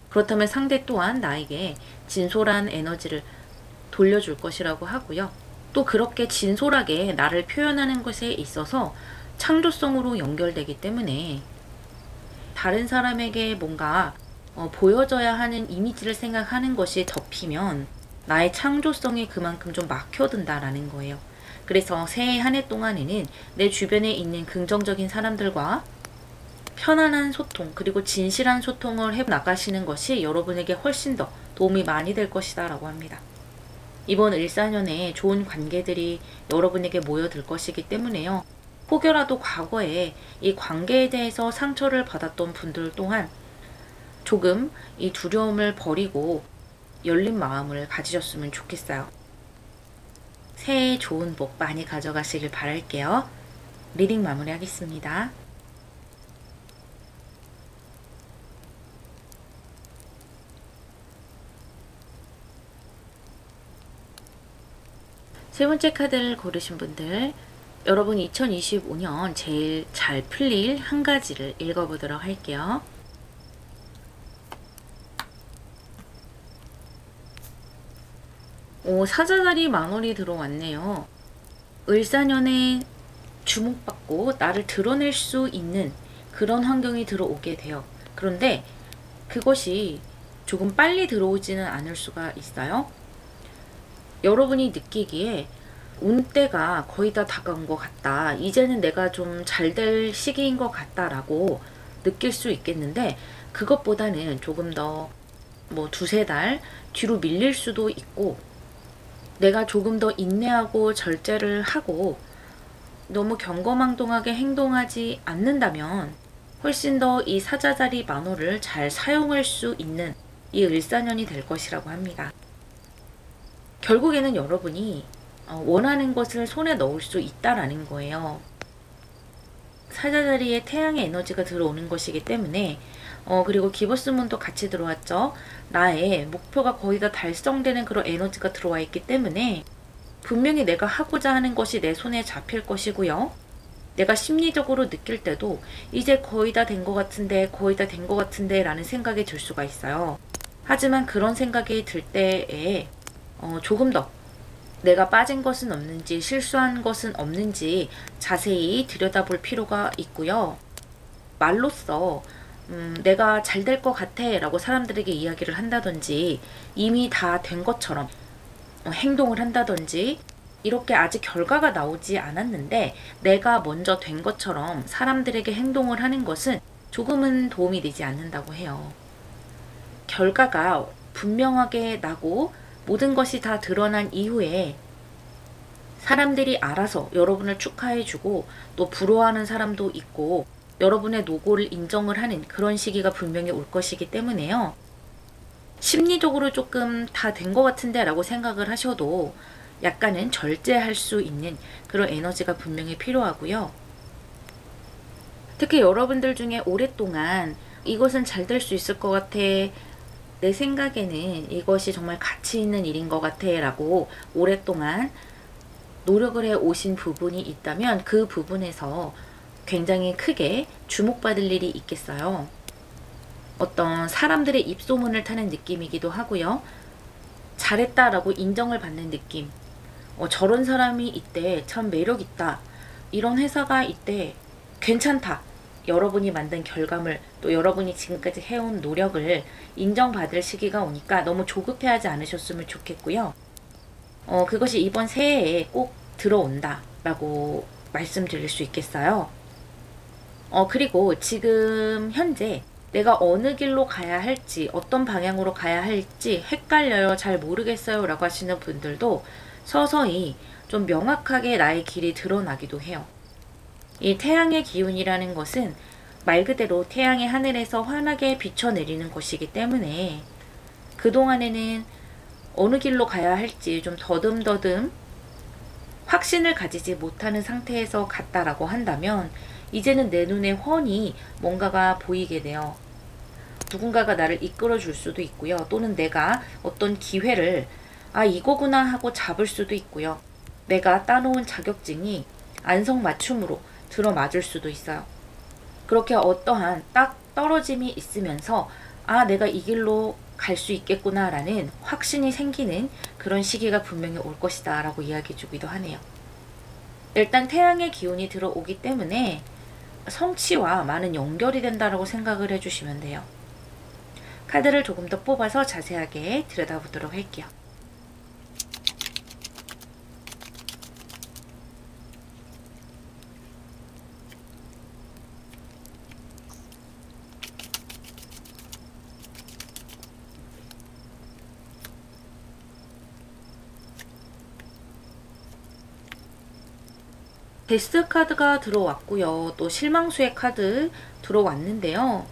그렇다면 상대 또한 나에게 진솔한 에너지를 돌려줄 것이라고 하고요. 또 그렇게 진솔하게 나를 표현하는 것에 있어서 창조성으로 연결되기 때문에 다른 사람에게 뭔가 보여져야 하는 이미지를 생각하는 것이 덮이면 나의 창조성이 그만큼 좀 막혀든다라는 거예요. 그래서 새해 한 해 동안에는 내 주변에 있는 긍정적인 사람들과 편안한 소통, 그리고 진실한 소통을 해 나가시는 것이 여러분에게 훨씬 더 도움이 많이 될 것이다 라고 합니다. 이번 을사년에 좋은 관계들이 여러분에게 모여들 것이기 때문에요. 혹여라도 과거에 이 관계에 대해서 상처를 받았던 분들 또한 조금 이 두려움을 버리고 열린 마음을 가지셨으면 좋겠어요. 새해 좋은 복 많이 가져가시길 바랄게요. 리딩 마무리하겠습니다. 세 번째 카드를 고르신 분들, 여러분 2025년 제일 잘 풀릴 한 가지를 읽어보도록 할게요. 사자다리 만월이 들어왔네요. 을사년에 주목받고 나를 드러낼 수 있는 그런 환경이 들어오게 돼요. 그런데 그것이 조금 빨리 들어오지는 않을 수가 있어요. 여러분이 느끼기에 운때가 거의 다 다가온 것 같다. 이제는 내가 좀 잘 될 시기인 것 같다라고 느낄 수 있겠는데, 그것보다는 조금 더 두세 달 뒤로 밀릴 수도 있고, 내가 조금 더 인내하고 절제를 하고 너무 경거망동하게 행동하지 않는다면 훨씬 더 이 사자자리 만호를 잘 사용할 수 있는 이 을사년이 될 것이라고 합니다. 결국에는 여러분이 원하는 것을 손에 넣을 수 있다라는 거예요. 사자자리에 태양의 에너지가 들어오는 것이기 때문에 그리고 기보스문도 같이 들어왔죠. 나의 목표가 거의 다 달성되는 그런 에너지가 들어와 있기 때문에 분명히 내가 하고자 하는 것이 내 손에 잡힐 것이고요. 내가 심리적으로 느낄 때도 이제 거의 다 된 것 같은데 거의 다 된 것 같은데 라는 생각이 들 수가 있어요. 하지만 그런 생각이 들 때에 조금 더 내가 빠진 것은 없는지 실수한 것은 없는지 자세히 들여다볼 필요가 있고요. 말로써 내가 잘 될 것 같아 라고 사람들에게 이야기를 한다든지 이미 다 된 것처럼 행동을 한다든지 이렇게 아직 결과가 나오지 않았는데 내가 먼저 된 것처럼 사람들에게 행동을 하는 것은 조금은 도움이 되지 않는다고 해요. 결과가 분명하게 나고 모든 것이 다 드러난 이후에 사람들이 알아서 여러분을 축하해주고 또 부러워하는 사람도 있고 여러분의 노고를 인정을 하는 그런 시기가 분명히 올 것이기 때문에요. 심리적으로 조금 다 된 것 같은데 라고 생각을 하셔도 약간은 절제할 수 있는 그런 에너지가 분명히 필요하고요. 특히 여러분들 중에 오랫동안 이것은 잘 될 수 있을 것 같아, 내 생각에는 이것이 정말 가치 있는 일인 것 같아 라고 오랫동안 노력을 해 오신 부분이 있다면 그 부분에서 굉장히 크게 주목받을 일이 있겠어요. 어떤 사람들의 입소문을 타는 느낌이기도 하고요. 잘했다라고 인정을 받는 느낌. 저런 사람이 있대, 참 매력있다. 이런 회사가 있대, 괜찮다. 여러분이 만든 결과물, 또 여러분이 지금까지 해온 노력을 인정받을 시기가 오니까 너무 조급해하지 않으셨으면 좋겠고요. 그것이 이번 새해에 꼭 들어온다 라고 말씀드릴 수 있겠어요. 그리고 지금 현재 내가 어느 길로 가야 할지, 어떤 방향으로 가야 할지 헷갈려요, 잘 모르겠어요 라고 하시는 분들도 서서히 좀 명확하게 나의 길이 드러나기도 해요. 이 태양의 기운이라는 것은 말 그대로 태양의 하늘에서 환하게 비춰내리는 것이기 때문에 그동안에는 어느 길로 가야 할지 좀 더듬더듬 확신을 가지지 못하는 상태에서 갔다라고 한다면 이제는 내 눈에 훤히 뭔가가 보이게 돼요. 누군가가 나를 이끌어 줄 수도 있고요. 또는 내가 어떤 기회를 이거구나 하고 잡을 수도 있고요. 내가 따놓은 자격증이 안성맞춤으로 들어맞을 수도 있어요. 그렇게 어떠한 딱 떨어짐이 있으면서 내가 이 길로 갈 수 있겠구나 라는 확신이 생기는 그런 시기가 분명히 올 것이다 라고 이야기해 주기도 하네요. 일단 태양의 기운이 들어오기 때문에 성취와 많은 연결이 된다라고 생각을 해주시면 돼요. 카드를 조금 더 뽑아서 자세하게 들여다보도록 할게요. 데스 카드가 들어왔고요. 또 실망수의 카드 들어왔는데요.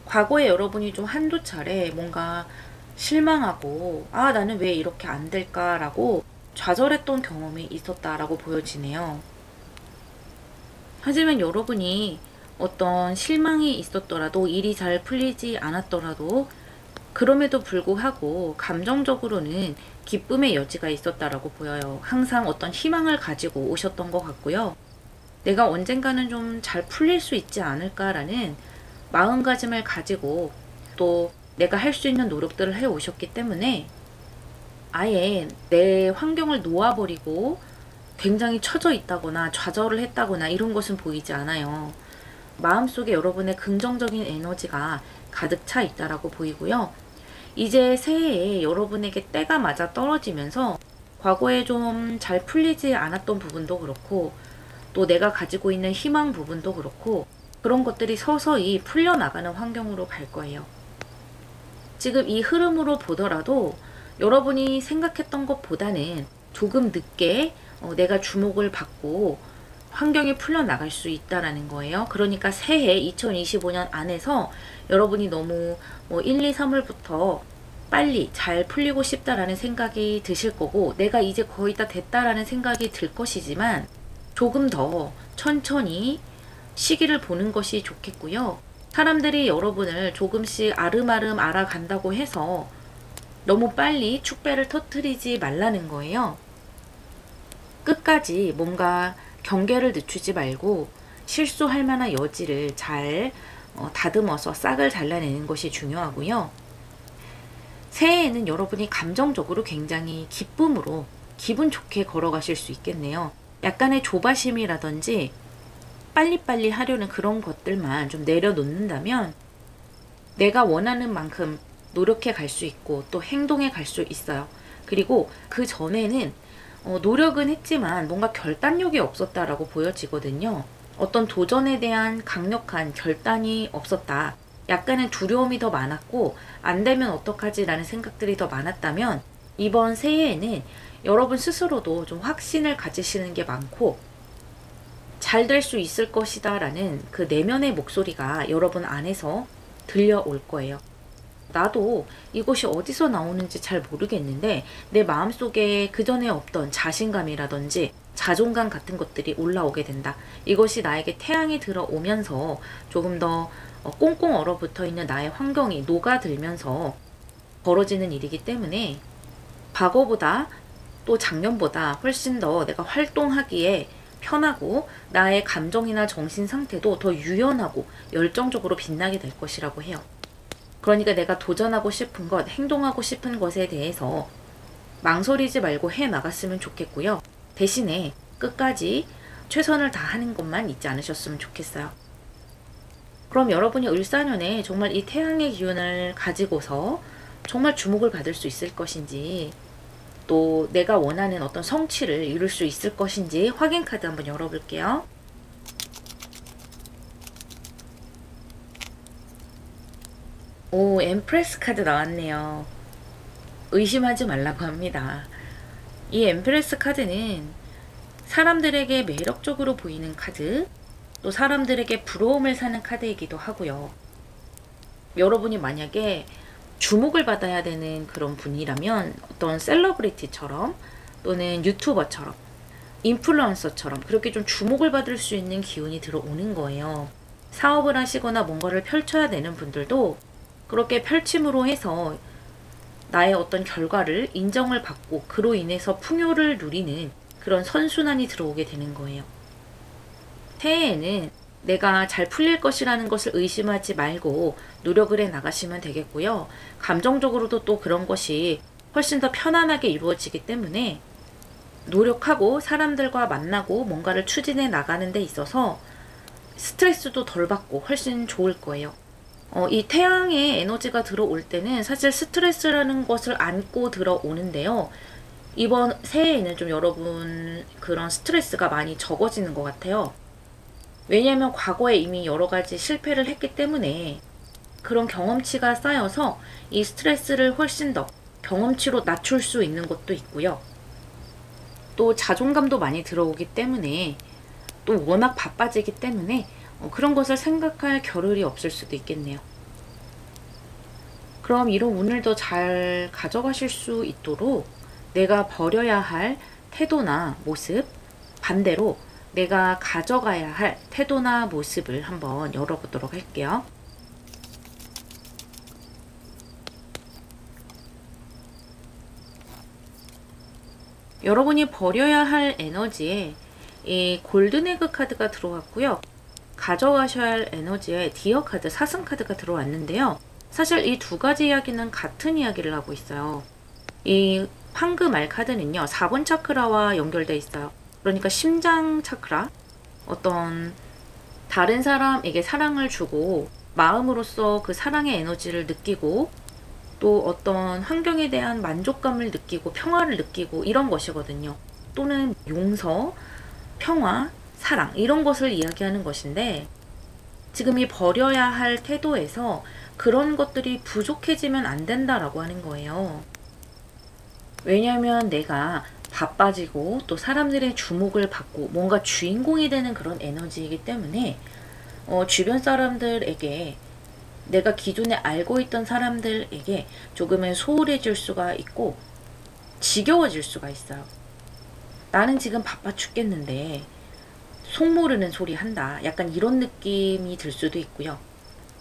과거에 여러분이 좀 한두 차례 뭔가 실망하고 나는 왜 이렇게 안 될까라고 좌절했던 경험이 있었다라고 보여지네요. 하지만 여러분이 어떤 실망이 있었더라도 일이 잘 풀리지 않았더라도 그럼에도 불구하고 감정적으로는 기쁨의 여지가 있었다라고 보여요. 항상 어떤 희망을 가지고 오셨던 것 같고요. 내가 언젠가는 좀 잘 풀릴 수 있지 않을까라는 마음가짐을 가지고 또 내가 할 수 있는 노력들을 해 오셨기 때문에 아예 내 환경을 놓아버리고 굉장히 처져 있다거나 좌절을 했다거나 이런 것은 보이지 않아요. 마음속에 여러분의 긍정적인 에너지가 가득 차 있다라고 보이고요. 이제 새해에 여러분에게 때가 맞아 떨어지면서 과거에 좀 잘 풀리지 않았던 부분도 그렇고 또 내가 가지고 있는 희망 부분도 그렇고 그런 것들이 서서히 풀려나가는 환경으로 갈 거예요. 지금 이 흐름으로 보더라도 여러분이 생각했던 것보다는 조금 늦게 내가 주목을 받고 환경이 풀려나갈 수 있다라는 거예요. 그러니까 새해 2025년 안에서 여러분이 너무 1, 2, 3월부터 빨리 잘 풀리고 싶다라는 생각이 드실 거고 내가 이제 거의 다 됐다라는 생각이 들 것이지만 조금 더 천천히 시기를 보는 것이 좋겠고요. 사람들이 여러분을 조금씩 아름아름 알아간다고 해서 너무 빨리 축배를 터뜨리지 말라는 거예요. 끝까지 뭔가 경계를 늦추지 말고 실수할 만한 여지를 잘 다듬어서 싹을 잘라내는 것이 중요하고요. 새해에는 여러분이 감정적으로 굉장히 기쁨으로 기분 좋게 걸어가실 수 있겠네요. 약간의 조바심이라든지 빨리빨리 하려는 그런 것들만 좀 내려놓는다면 내가 원하는 만큼 노력해 갈 수 있고 또 행동해 갈 수 있어요. 그리고 그 전에는 노력은 했지만 뭔가 결단력이 없었다라고 보여지거든요. 어떤 도전에 대한 강력한 결단이 없었다. 약간의 두려움이 더 많았고 안 되면 어떡하지 라는 생각들이 더 많았다면 이번 새해에는 여러분 스스로도 좀 확신을 가지시는 게 많고 잘 될 수 있을 것이다 라는 그 내면의 목소리가 여러분 안에서 들려올 거예요. 나도 이것이 어디서 나오는지 잘 모르겠는데 내 마음속에 그전에 없던 자신감이라든지 자존감 같은 것들이 올라오게 된다. 이것이 나에게 태양이 들어오면서 조금 더 꽁꽁 얼어붙어 있는 나의 환경이 녹아들면서 벌어지는 일이기 때문에 과거보다 또 작년보다 훨씬 더 내가 활동하기에 편하고 나의 감정이나 정신 상태도 더 유연하고 열정적으로 빛나게 될 것이라고 해요. 그러니까 내가 도전하고 싶은 것, 행동하고 싶은 것에 대해서 망설이지 말고 해 나갔으면 좋겠고요. 대신에 끝까지 최선을 다하는 것만 잊지 않으셨으면 좋겠어요. 그럼 여러분이 을사년에 정말 이 태양의 기운을 가지고서 정말 주목을 받을 수 있을 것인지 또 내가 원하는 어떤 성취를 이룰 수 있을 것인지 확인 카드 한번 열어볼게요. 오, 엠프레스 카드 나왔네요. 의심하지 말라고 합니다. 이 엠프레스 카드는 사람들에게 매력적으로 보이는 카드, 또 사람들에게 부러움을 사는 카드이기도 하고요. 여러분이 만약에 주목을 받아야 되는 그런 분이라면 어떤 셀러브리티처럼 또는 유튜버처럼 인플루언서처럼 그렇게 좀 주목을 받을 수 있는 기운이 들어오는 거예요. 사업을 하시거나 뭔가를 펼쳐야 되는 분들도 그렇게 펼침으로 해서 나의 어떤 결과를 인정을 받고 그로 인해서 풍요를 누리는 그런 선순환이 들어오게 되는 거예요. 새해에는 내가 잘 풀릴 것이라는 것을 의심하지 말고 노력을 해 나가시면 되겠고요. 감정적으로도 또 그런 것이 훨씬 더 편안하게 이루어지기 때문에 노력하고 사람들과 만나고 뭔가를 추진해 나가는 데 있어서 스트레스도 덜 받고 훨씬 좋을 거예요. 이 태양의 에너지가 들어올 때는 사실 스트레스라는 것을 안고 들어오는데요. 이번 새해에는 좀 여러분 그런 스트레스가 많이 적어지는 것 같아요. 왜냐하면 과거에 이미 여러 가지 실패를 했기 때문에 그런 경험치가 쌓여서 이 스트레스를 훨씬 더 경험치로 낮출 수 있는 것도 있고요. 또 자존감도 많이 들어오기 때문에 또 워낙 바빠지기 때문에 그런 것을 생각할 겨를이 없을 수도 있겠네요. 그럼 이런 운을 더 잘 가져가실 수 있도록 내가 버려야 할 태도나 모습, 반대로 내가 가져가야 할 태도나 모습을 한번 열어보도록 할게요. 여러분이 버려야 할 에너지에 이 골든에그 카드가 들어왔고요. 가져가셔야 할 에너지에 디어 카드, 사슴 카드가 들어왔는데요. 사실 이 두 가지 이야기는 같은 이야기를 하고 있어요. 이 황금알 카드는요, 4번 차크라와 연결되어 있어요. 그러니까 심장 차크라, 어떤 다른 사람에게 사랑을 주고 마음으로써 그 사랑의 에너지를 느끼고 또 어떤 환경에 대한 만족감을 느끼고 평화를 느끼고 이런 것이거든요. 또는 용서, 평화, 사랑 이런 것을 이야기하는 것인데 지금 이 버려야 할 태도에서 그런 것들이 부족해지면 안 된다라고 하는 거예요. 왜냐하면 내가 바빠지고 또 사람들의 주목을 받고 뭔가 주인공이 되는 그런 에너지이기 때문에 주변 사람들에게 내가 기존에 알고 있던 사람들에게 조금은 소홀해질 수가 있고 지겨워질 수가 있어요. 나는 지금 바빠 죽겠는데 속 모르는 소리 한다. 약간 이런 느낌이 들 수도 있고요.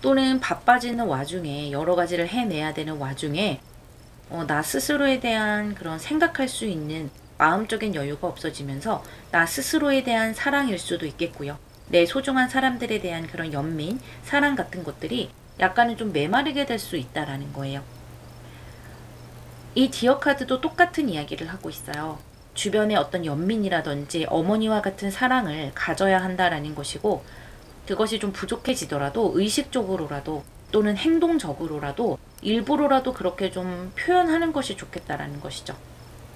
또는 바빠지는 와중에 여러 가지를 해내야 되는 와중에 나 스스로에 대한 그런 생각할 수 있는 마음적인 여유가 없어지면서 나 스스로에 대한 사랑일 수도 있겠고요. 내 소중한 사람들에 대한 그런 연민, 사랑 같은 것들이 약간은 좀 메마르게 될 수 있다라는 거예요. 이 디어 카드도 똑같은 이야기를 하고 있어요. 주변에 어떤 연민이라든지 어머니와 같은 사랑을 가져야 한다라는 것이고, 그것이 좀 부족해지더라도 의식적으로라도 또는 행동적으로라도 일부러라도 그렇게 좀 표현하는 것이 좋겠다라는 것이죠.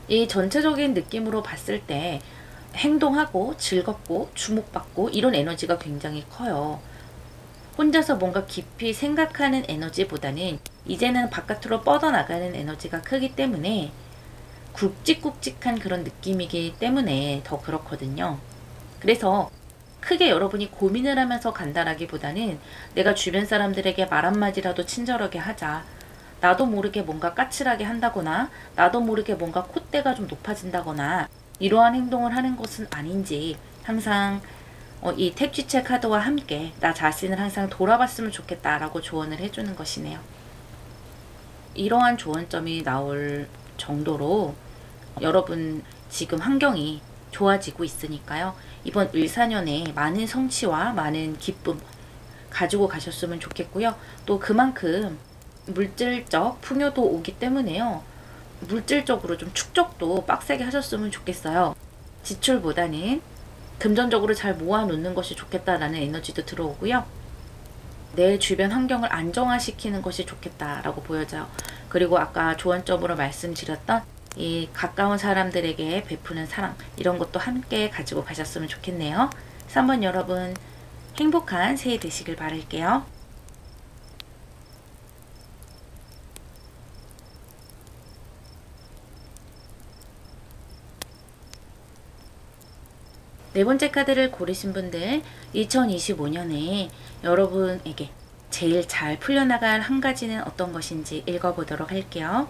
이 전체적인 느낌으로 봤을 때 행동하고 즐겁고 주목받고 이런 에너지가 굉장히 커요. 혼자서 뭔가 깊이 생각하는 에너지보다는 이제는 바깥으로 뻗어나가는 에너지가 크기 때문에 굵직굵직한 그런 느낌이기 때문에 더 그렇거든요. 그래서 크게 여러분이 고민을 하면서 간다라기보다는 내가 주변 사람들에게 말 한마디라도 친절하게 하자. 나도 모르게 뭔가 까칠하게 한다거나 나도 모르게 뭔가 콧대가 좀 높아진다거나 이러한 행동을 하는 것은 아닌지 항상 이 택지체 카드와 함께 나 자신을 항상 돌아봤으면 좋겠다라고 조언을 해주는 것이네요. 이러한 조언점이 나올 정도로 여러분 지금 환경이 좋아지고 있으니까요. 이번 을사년에 많은 성취와 많은 기쁨 가지고 가셨으면 좋겠고요. 또 그만큼 물질적 풍요도 오기 때문에요. 물질적으로 좀 축적도 빡세게 하셨으면 좋겠어요. 지출보다는 금전적으로 잘 모아놓는 것이 좋겠다라는 에너지도 들어오고요. 내 주변 환경을 안정화시키는 것이 좋겠다라고 보여져요. 그리고 아까 조언점으로 말씀드렸던 이 가까운 사람들에게 베푸는 사랑, 이런 것도 함께 가지고 가셨으면 좋겠네요. 3번 여러분 행복한 새해 되시길 바랄게요. 네 번째 카드를 고르신 분들, 2025년에 여러분에게 제일 잘 풀려나갈 한 가지는 어떤 것인지 읽어보도록 할게요.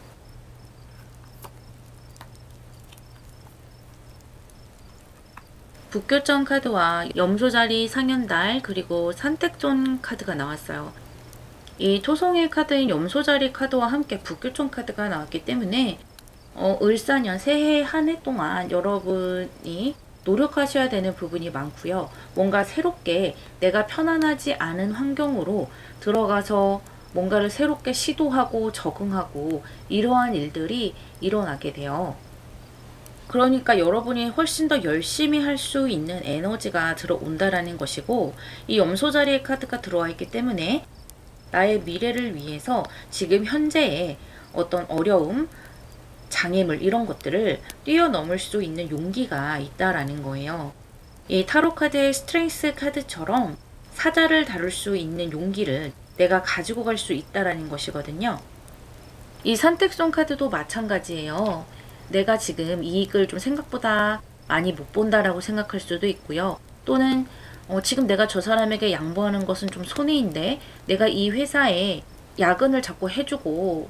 북교점 카드와 염소자리 상현달 그리고 산택존 카드가 나왔어요. 이 토성의 카드인 염소자리 카드와 함께 북교점 카드가 나왔기 때문에 을사년 새해 한 해 동안 여러분이 노력하셔야 되는 부분이 많고요. 뭔가 새롭게 내가 편안하지 않은 환경으로 들어가서 뭔가를 새롭게 시도하고 적응하고 이러한 일들이 일어나게 돼요. 그러니까 여러분이 훨씬 더 열심히 할 수 있는 에너지가 들어온다라는 것이고, 이 염소자리의 카드가 들어와 있기 때문에 나의 미래를 위해서 지금 현재의 어떤 어려움, 장애물 이런 것들을 뛰어넘을 수 있는 용기가 있다라는 거예요. 이 타로 카드의 스트렝스 카드처럼 사자를 다룰 수 있는 용기를 내가 가지고 갈 수 있다라는 것이거든요. 이 산택손 카드도 마찬가지예요. 내가 지금 이익을 좀 생각보다 많이 못 본다라고 생각할 수도 있고요. 또는 지금 내가 저 사람에게 양보하는 것은 좀 손해인데 내가 이 회사에 야근을 자꾸 해주고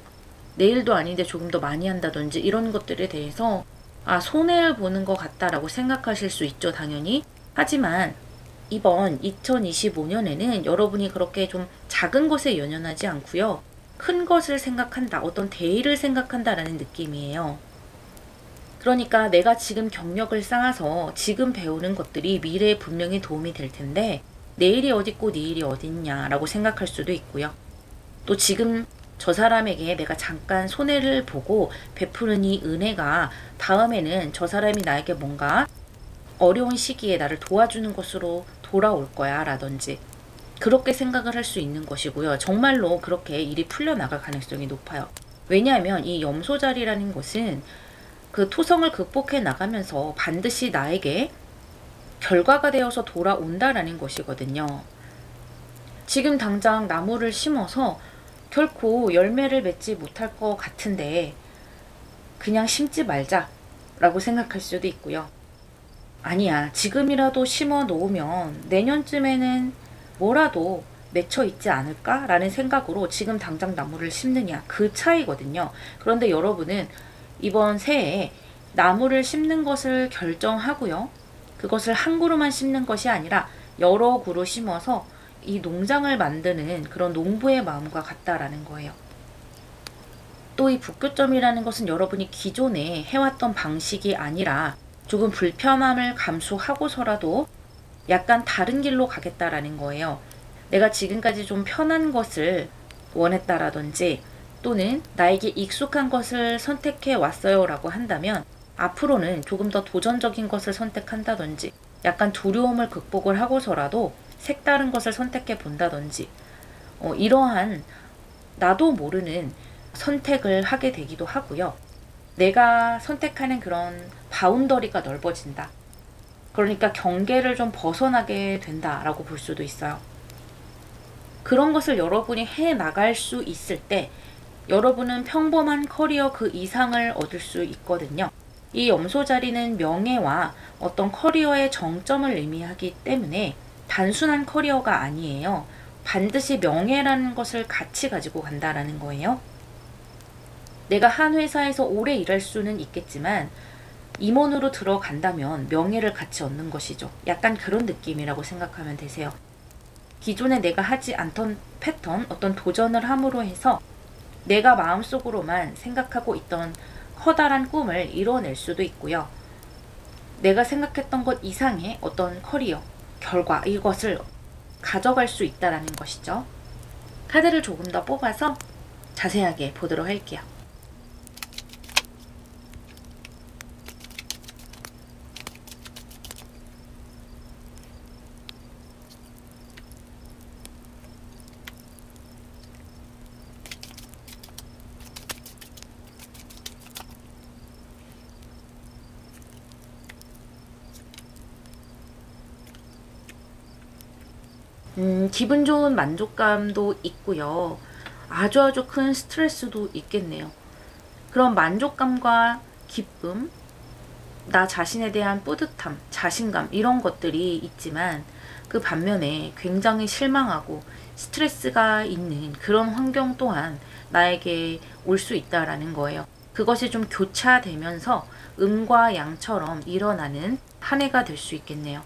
내일도 아닌데 조금 더 많이 한다든지 이런 것들에 대해서 손해를 보는 것 같다라고 생각하실 수 있죠, 당연히. 하지만 이번 2025년에는 여러분이 그렇게 좀 작은 것에 연연하지 않고요. 큰 것을 생각한다, 어떤 대의를 생각한다라는 느낌이에요. 그러니까 내가 지금 경력을 쌓아서 지금 배우는 것들이 미래에 분명히 도움이 될 텐데 내일이 어딨고 내일이 어딨냐라고 생각할 수도 있고요. 또 지금 저 사람에게 내가 잠깐 손해를 보고 베푸는 이 은혜가 다음에는 저 사람이 나에게 뭔가 어려운 시기에 나를 도와주는 것으로 돌아올 거야 라든지 그렇게 생각을 할 수 있는 것이고요. 정말로 그렇게 일이 풀려나갈 가능성이 높아요. 왜냐하면 이 염소자리라는 것은 그 토성을 극복해 나가면서 반드시 나에게 결과가 되어서 돌아온다라는 것이거든요. 지금 당장 나무를 심어서 결코 열매를 맺지 못할 것 같은데 그냥 심지 말자 라고 생각할 수도 있고요. 아니야, 지금이라도 심어 놓으면 내년쯤에는 뭐라도 맺혀 있지 않을까? 라는 생각으로 지금 당장 나무를 심느냐, 그 차이거든요. 그런데 여러분은 이번 새해에 나무를 심는 것을 결정하고요. 그것을 한 그루만 심는 것이 아니라 여러 그루 심어서 이 농장을 만드는 그런 농부의 마음과 같다라는 거예요. 또 이 북교점이라는 것은 여러분이 기존에 해왔던 방식이 아니라 조금 불편함을 감수하고서라도 약간 다른 길로 가겠다라는 거예요. 내가 지금까지 좀 편한 것을 원했다라든지 또는 나에게 익숙한 것을 선택해 왔어요 라고 한다면 앞으로는 조금 더 도전적인 것을 선택한다든지 약간 두려움을 극복을 하고서라도 색다른 것을 선택해 본다든지 이러한 나도 모르는 선택을 하게 되기도 하고요. 내가 선택하는 그런 바운더리가 넓어진다. 그러니까 경계를 좀 벗어나게 된다라고 볼 수도 있어요. 그런 것을 여러분이 해 나갈 수 있을 때 여러분은 평범한 커리어 그 이상을 얻을 수 있거든요. 이 염소 자리는 명예와 어떤 커리어의 정점을 의미하기 때문에 단순한 커리어가 아니에요. 반드시 명예라는 것을 같이 가지고 간다라는 거예요. 내가 한 회사에서 오래 일할 수는 있겠지만 임원으로 들어간다면 명예를 같이 얻는 것이죠. 약간 그런 느낌이라고 생각하면 되세요. 기존에 내가 하지 않던 패턴, 어떤 도전을 함으로 해서 내가 마음속으로만 생각하고 있던 커다란 꿈을 이뤄낼 수도 있고요. 내가 생각했던 것 이상의 어떤 커리어, 결과 이것을 가져갈 수 있다는 것이죠. 카드를 조금 더 뽑아서 자세하게 보도록 할게요. 기분 좋은 만족감도 있고요. 아주 큰 스트레스도 있겠네요. 그런 만족감과 기쁨, 나 자신에 대한 뿌듯함, 자신감 이런 것들이 있지만 그 반면에 굉장히 실망하고 스트레스가 있는 그런 환경 또한 나에게 올 수 있다라는 거예요. 그것이 좀 교차되면서 음과 양처럼 일어나는 한 해가 될 수 있겠네요.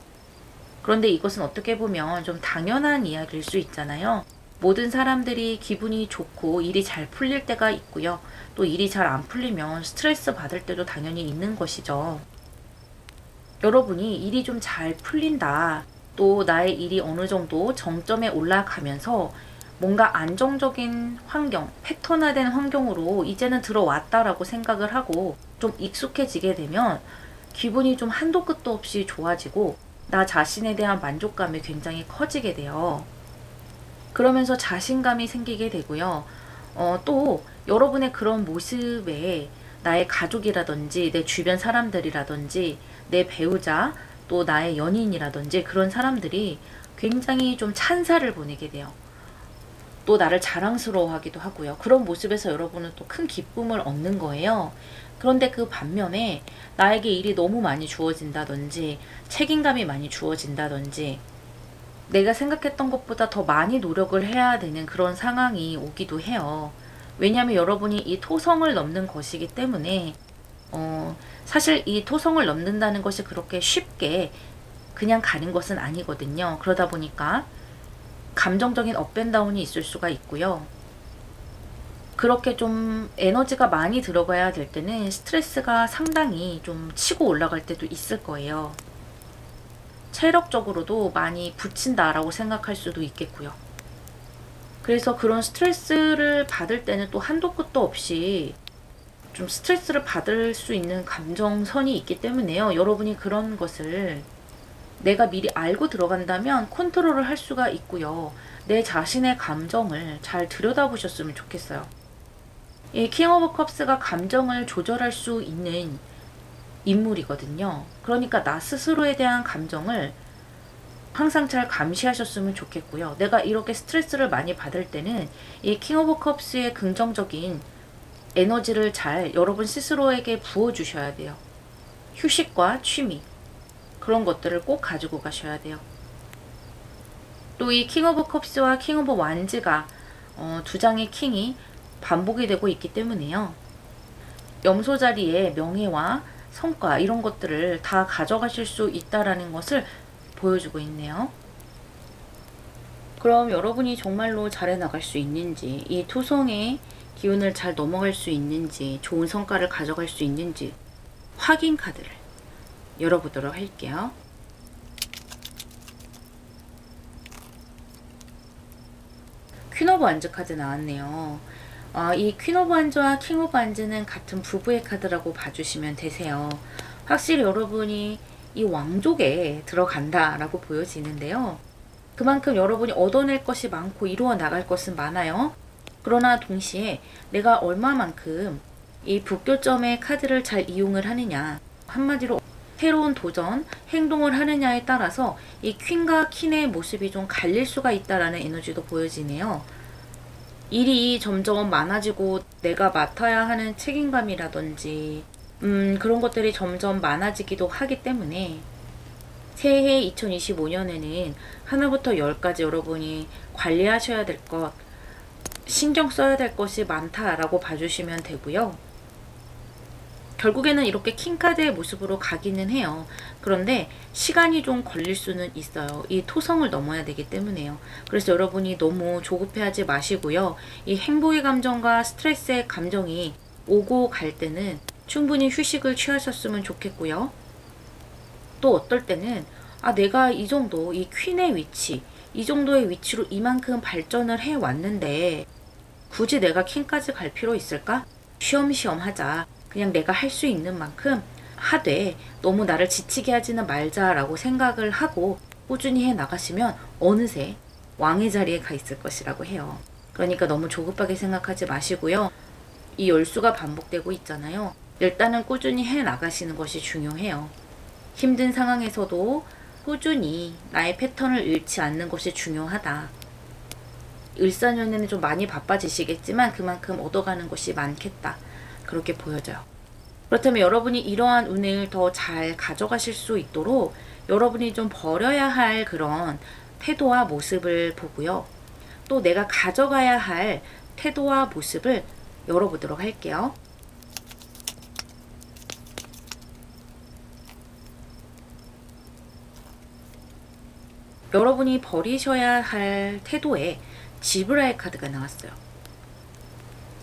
그런데 이것은 어떻게 보면 좀 당연한 이야기일 수 있잖아요. 모든 사람들이 기분이 좋고 일이 잘 풀릴 때가 있고요. 또 일이 잘 안 풀리면 스트레스 받을 때도 당연히 있는 것이죠. 여러분이 일이 좀 잘 풀린다. 또 나의 일이 어느 정도 정점에 올라가면서 뭔가 안정적인 환경, 패턴화된 환경으로 이제는 들어왔다라고 생각을 하고 좀 익숙해지게 되면 기분이 좀 한도 끝도 없이 좋아지고 나 자신에 대한 만족감이 굉장히 커지게 돼요. 그러면서 자신감이 생기게 되고요. 또 여러분의 그런 모습에 나의 가족이라든지 내 주변 사람들이라든지 내 배우자 또 나의 연인이라든지 그런 사람들이 굉장히 좀 찬사를 보내게 돼요. 또 나를 자랑스러워하기도 하고요. 그런 모습에서 여러분은 또 큰 기쁨을 얻는 거예요. 그런데 그 반면에 나에게 일이 너무 많이 주어진다든지 책임감이 많이 주어진다든지 내가 생각했던 것보다 더 많이 노력을 해야 되는 그런 상황이 오기도 해요. 왜냐하면 여러분이 이 토성을 넘는 것이기 때문에 사실 이 토성을 넘는다는 것이 그렇게 쉽게 그냥 가는 것은 아니거든요. 그러다 보니까 감정적인 업앤다운이 있을 수가 있고요. 그렇게 좀 에너지가 많이 들어가야 될 때는 스트레스가 상당히 좀 치고 올라갈 때도 있을 거예요. 체력적으로도 많이 부친다라고 생각할 수도 있겠고요. 그래서 그런 스트레스를 받을 때는 또 한도 끝도 없이 좀 스트레스를 받을 수 있는 감정선이 있기 때문에요. 여러분이 그런 것을 내가 미리 알고 들어간다면 컨트롤을 할 수가 있고요. 내 자신의 감정을 잘 들여다보셨으면 좋겠어요. 이 킹 오브 컵스가 감정을 조절할 수 있는 인물이거든요. 그러니까 나 스스로에 대한 감정을 항상 잘 감시하셨으면 좋겠고요. 내가 이렇게 스트레스를 많이 받을 때는 이 킹 오브 컵스의 긍정적인 에너지를 잘 여러분 스스로에게 부어주셔야 돼요. 휴식과 취미 그런 것들을 꼭 가지고 가셔야 돼요. 또 이 킹 오브 컵스와 킹 오브 완즈가 두 장의 킹이 반복이 되고 있기 때문에요. 염소 자리의 명예와 성과 이런 것들을 다 가져가실 수 있다라는 것을 보여주고 있네요. 그럼 여러분이 정말로 잘해 나갈 수 있는지, 이 토성의 기운을 잘 넘어갈 수 있는지, 좋은 성과를 가져갈 수 있는지 확인 카드를 열어보도록 할게요. 퀸 오브 완즈 카드 나왔네요. 이 퀸 오브 완즈와 킹 오브 완즈는 같은 부부의 카드라고 봐주시면 되세요. 확실히 여러분이 이 왕족에 들어간다라고 보여지는데요. 그만큼 여러분이 얻어낼 것이 많고 이루어 나갈 것은 많아요. 그러나 동시에 내가 얼마만큼 이 북교점의 카드를 잘 이용을 하느냐, 한마디로 새로운 도전, 행동을 하느냐에 따라서 이 퀸과 퀸의 모습이 좀 갈릴 수가 있다라는 에너지도 보여지네요. 일이 점점 많아지고 내가 맡아야 하는 책임감이라든지 그런 것들이 점점 많아지기도 하기 때문에 새해 2025년에는 하나부터 열까지 여러분이 관리하셔야 될 것, 신경 써야 될 것이 많다라고 봐주시면 되고요. 결국에는 이렇게 킹카드의 모습으로 가기는 해요. 그런데 시간이 좀 걸릴 수는 있어요. 이 토성을 넘어야 되기 때문에요. 그래서 여러분이 너무 조급해하지 마시고요. 이 행복의 감정과 스트레스의 감정이 오고 갈 때는 충분히 휴식을 취하셨으면 좋겠고요. 또 어떨 때는 내가 이 정도, 이 퀸의 위치, 이 정도의 위치로 이만큼 발전을 해왔는데 굳이 내가 킹까지 갈 필요 있을까? 쉬엄쉬엄 하자. 그냥 내가 할 수 있는 만큼 하되 너무 나를 지치게 하지는 말자라고 생각을 하고 꾸준히 해 나가시면 어느새 왕의 자리에 가 있을 것이라고 해요. 그러니까 너무 조급하게 생각하지 마시고요. 이 열수가 반복되고 있잖아요. 일단은 꾸준히 해 나가시는 것이 중요해요. 힘든 상황에서도 꾸준히 나의 패턴을 잃지 않는 것이 중요하다. 일사년에는 좀 많이 바빠지시겠지만 그만큼 얻어가는 것이 많겠다. 그렇게 보여져요. 그렇다면 여러분이 이러한 운을 더 잘 가져가실 수 있도록 여러분이 좀 버려야 할 그런 태도와 모습을 보고요. 또 내가 가져가야 할 태도와 모습을 열어보도록 할게요. 여러분이 버리셔야 할 태도에 지브라의 카드가 나왔어요.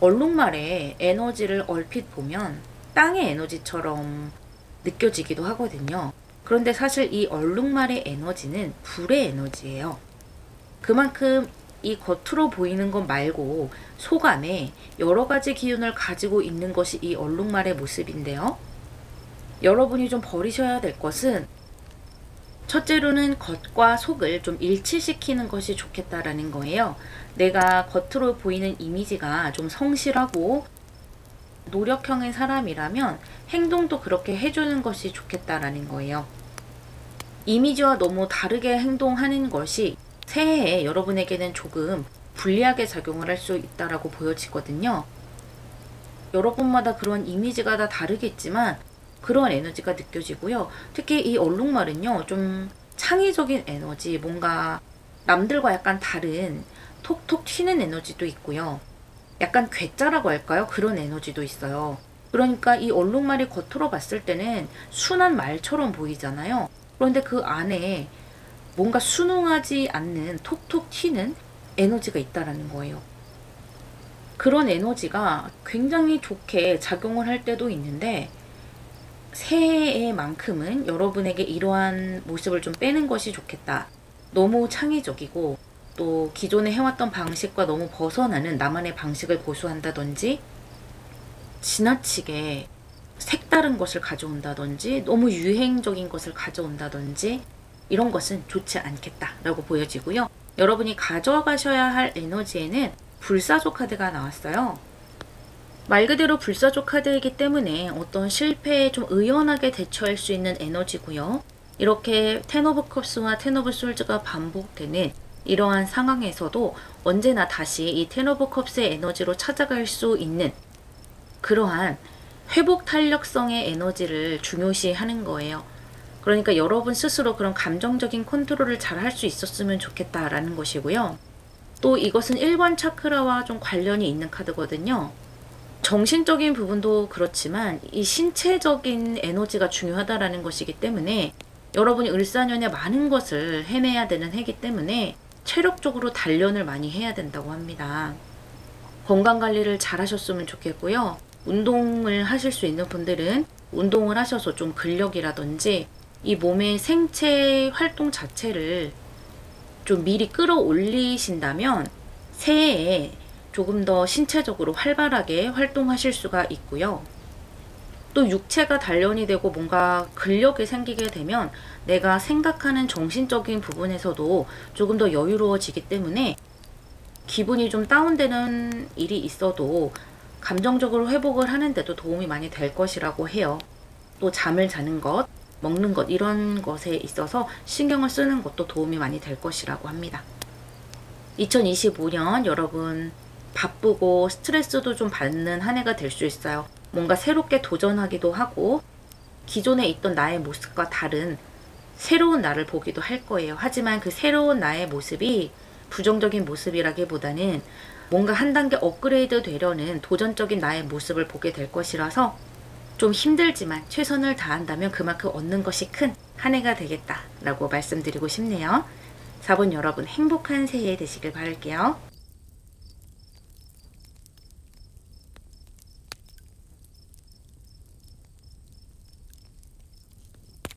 얼룩말의 에너지를 얼핏 보면 땅의 에너지처럼 느껴지기도 하거든요. 그런데 사실 이 얼룩말의 에너지는 불의 에너지예요. 그만큼 이 겉으로 보이는 것 말고 속 안에 여러 가지 기운을 가지고 있는 것이 이 얼룩말의 모습인데요. 여러분이 좀 버리셔야 될 것은 첫째로는 겉과 속을 좀 일치시키는 것이 좋겠다라는 거예요. 내가 겉으로 보이는 이미지가 좀 성실하고 노력형의 사람이라면 행동도 그렇게 해주는 것이 좋겠다라는 거예요. 이미지와 너무 다르게 행동하는 것이 새해에 여러분에게는 조금 불리하게 작용을 할 수 있다라고 보여지거든요. 여러분마다 그런 이미지가 다 다르겠지만 그런 에너지가 느껴지고요. 특히 이 얼룩말은요, 좀 창의적인 에너지, 뭔가 남들과 약간 다른 톡톡 튀는 에너지도 있고요. 약간 괴짜라고 할까요? 그런 에너지도 있어요. 그러니까 이 얼룩말이 겉으로 봤을 때는 순한 말처럼 보이잖아요. 그런데 그 안에 뭔가 순응하지 않는 톡톡 튀는 에너지가 있다라는 거예요. 그런 에너지가 굉장히 좋게 작용을 할 때도 있는데 새해에만큼은 여러분에게 이러한 모습을 좀 빼는 것이 좋겠다. 너무 창의적이고 또 기존에 해왔던 방식과 너무 벗어나는 나만의 방식을 고수한다든지 지나치게 색다른 것을 가져온다든지 너무 유행적인 것을 가져온다든지 이런 것은 좋지 않겠다라고 보여지고요. 여러분이 가져가셔야 할 에너지에는 불사조 카드가 나왔어요. 말 그대로 불사조 카드이기 때문에 어떤 실패에 좀 의연하게 대처할 수 있는 에너지고요. 이렇게 텐 오브 컵스와 텐 오브 솔즈가 반복되는 이러한 상황에서도 언제나 다시 이 텐 오브 컵스의 에너지로 찾아갈 수 있는 그러한 회복 탄력성의 에너지를 중요시 하는 거예요. 그러니까 여러분 스스로 그런 감정적인 컨트롤을 잘 할 수 있었으면 좋겠다라는 것이고요. 또 이것은 1번 차크라와 좀 관련이 있는 카드거든요. 정신적인 부분도 그렇지만 이 신체적인 에너지가 중요하다라는 것이기 때문에 여러분이 을사년에 많은 것을 해내야 되는 해기 때문에 체력적으로 단련을 많이 해야 된다고 합니다. 건강관리를 잘 하셨으면 좋겠고요. 운동을 하실 수 있는 분들은 운동을 하셔서 좀 근력이라든지 이 몸의 생체 활동 자체를 좀 미리 끌어올리신다면 새해에 조금 더 신체적으로 활발하게 활동하실 수가 있고요. 또 육체가 단련이 되고 뭔가 근력이 생기게 되면 내가 생각하는 정신적인 부분에서도 조금 더 여유로워지기 때문에 기분이 좀 다운되는 일이 있어도 감정적으로 회복을 하는데도 도움이 많이 될 것이라고 해요. 또 잠을 자는 것, 먹는 것 이런 것에 있어서 신경을 쓰는 것도 도움이 많이 될 것이라고 합니다. 2025년 여러분 바쁘고 스트레스도 좀 받는 한 해가 될 수 있어요. 뭔가 새롭게 도전하기도 하고 기존에 있던 나의 모습과 다른 새로운 나를 보기도 할 거예요. 하지만 그 새로운 나의 모습이 부정적인 모습이라기보다는 뭔가 한 단계 업그레이드 되려는 도전적인 나의 모습을 보게 될 것이라서 좀 힘들지만 최선을 다한다면 그만큼 얻는 것이 큰 한 해가 되겠다라고 말씀드리고 싶네요. 4번 여러분 행복한 새해 되시길 바랄게요.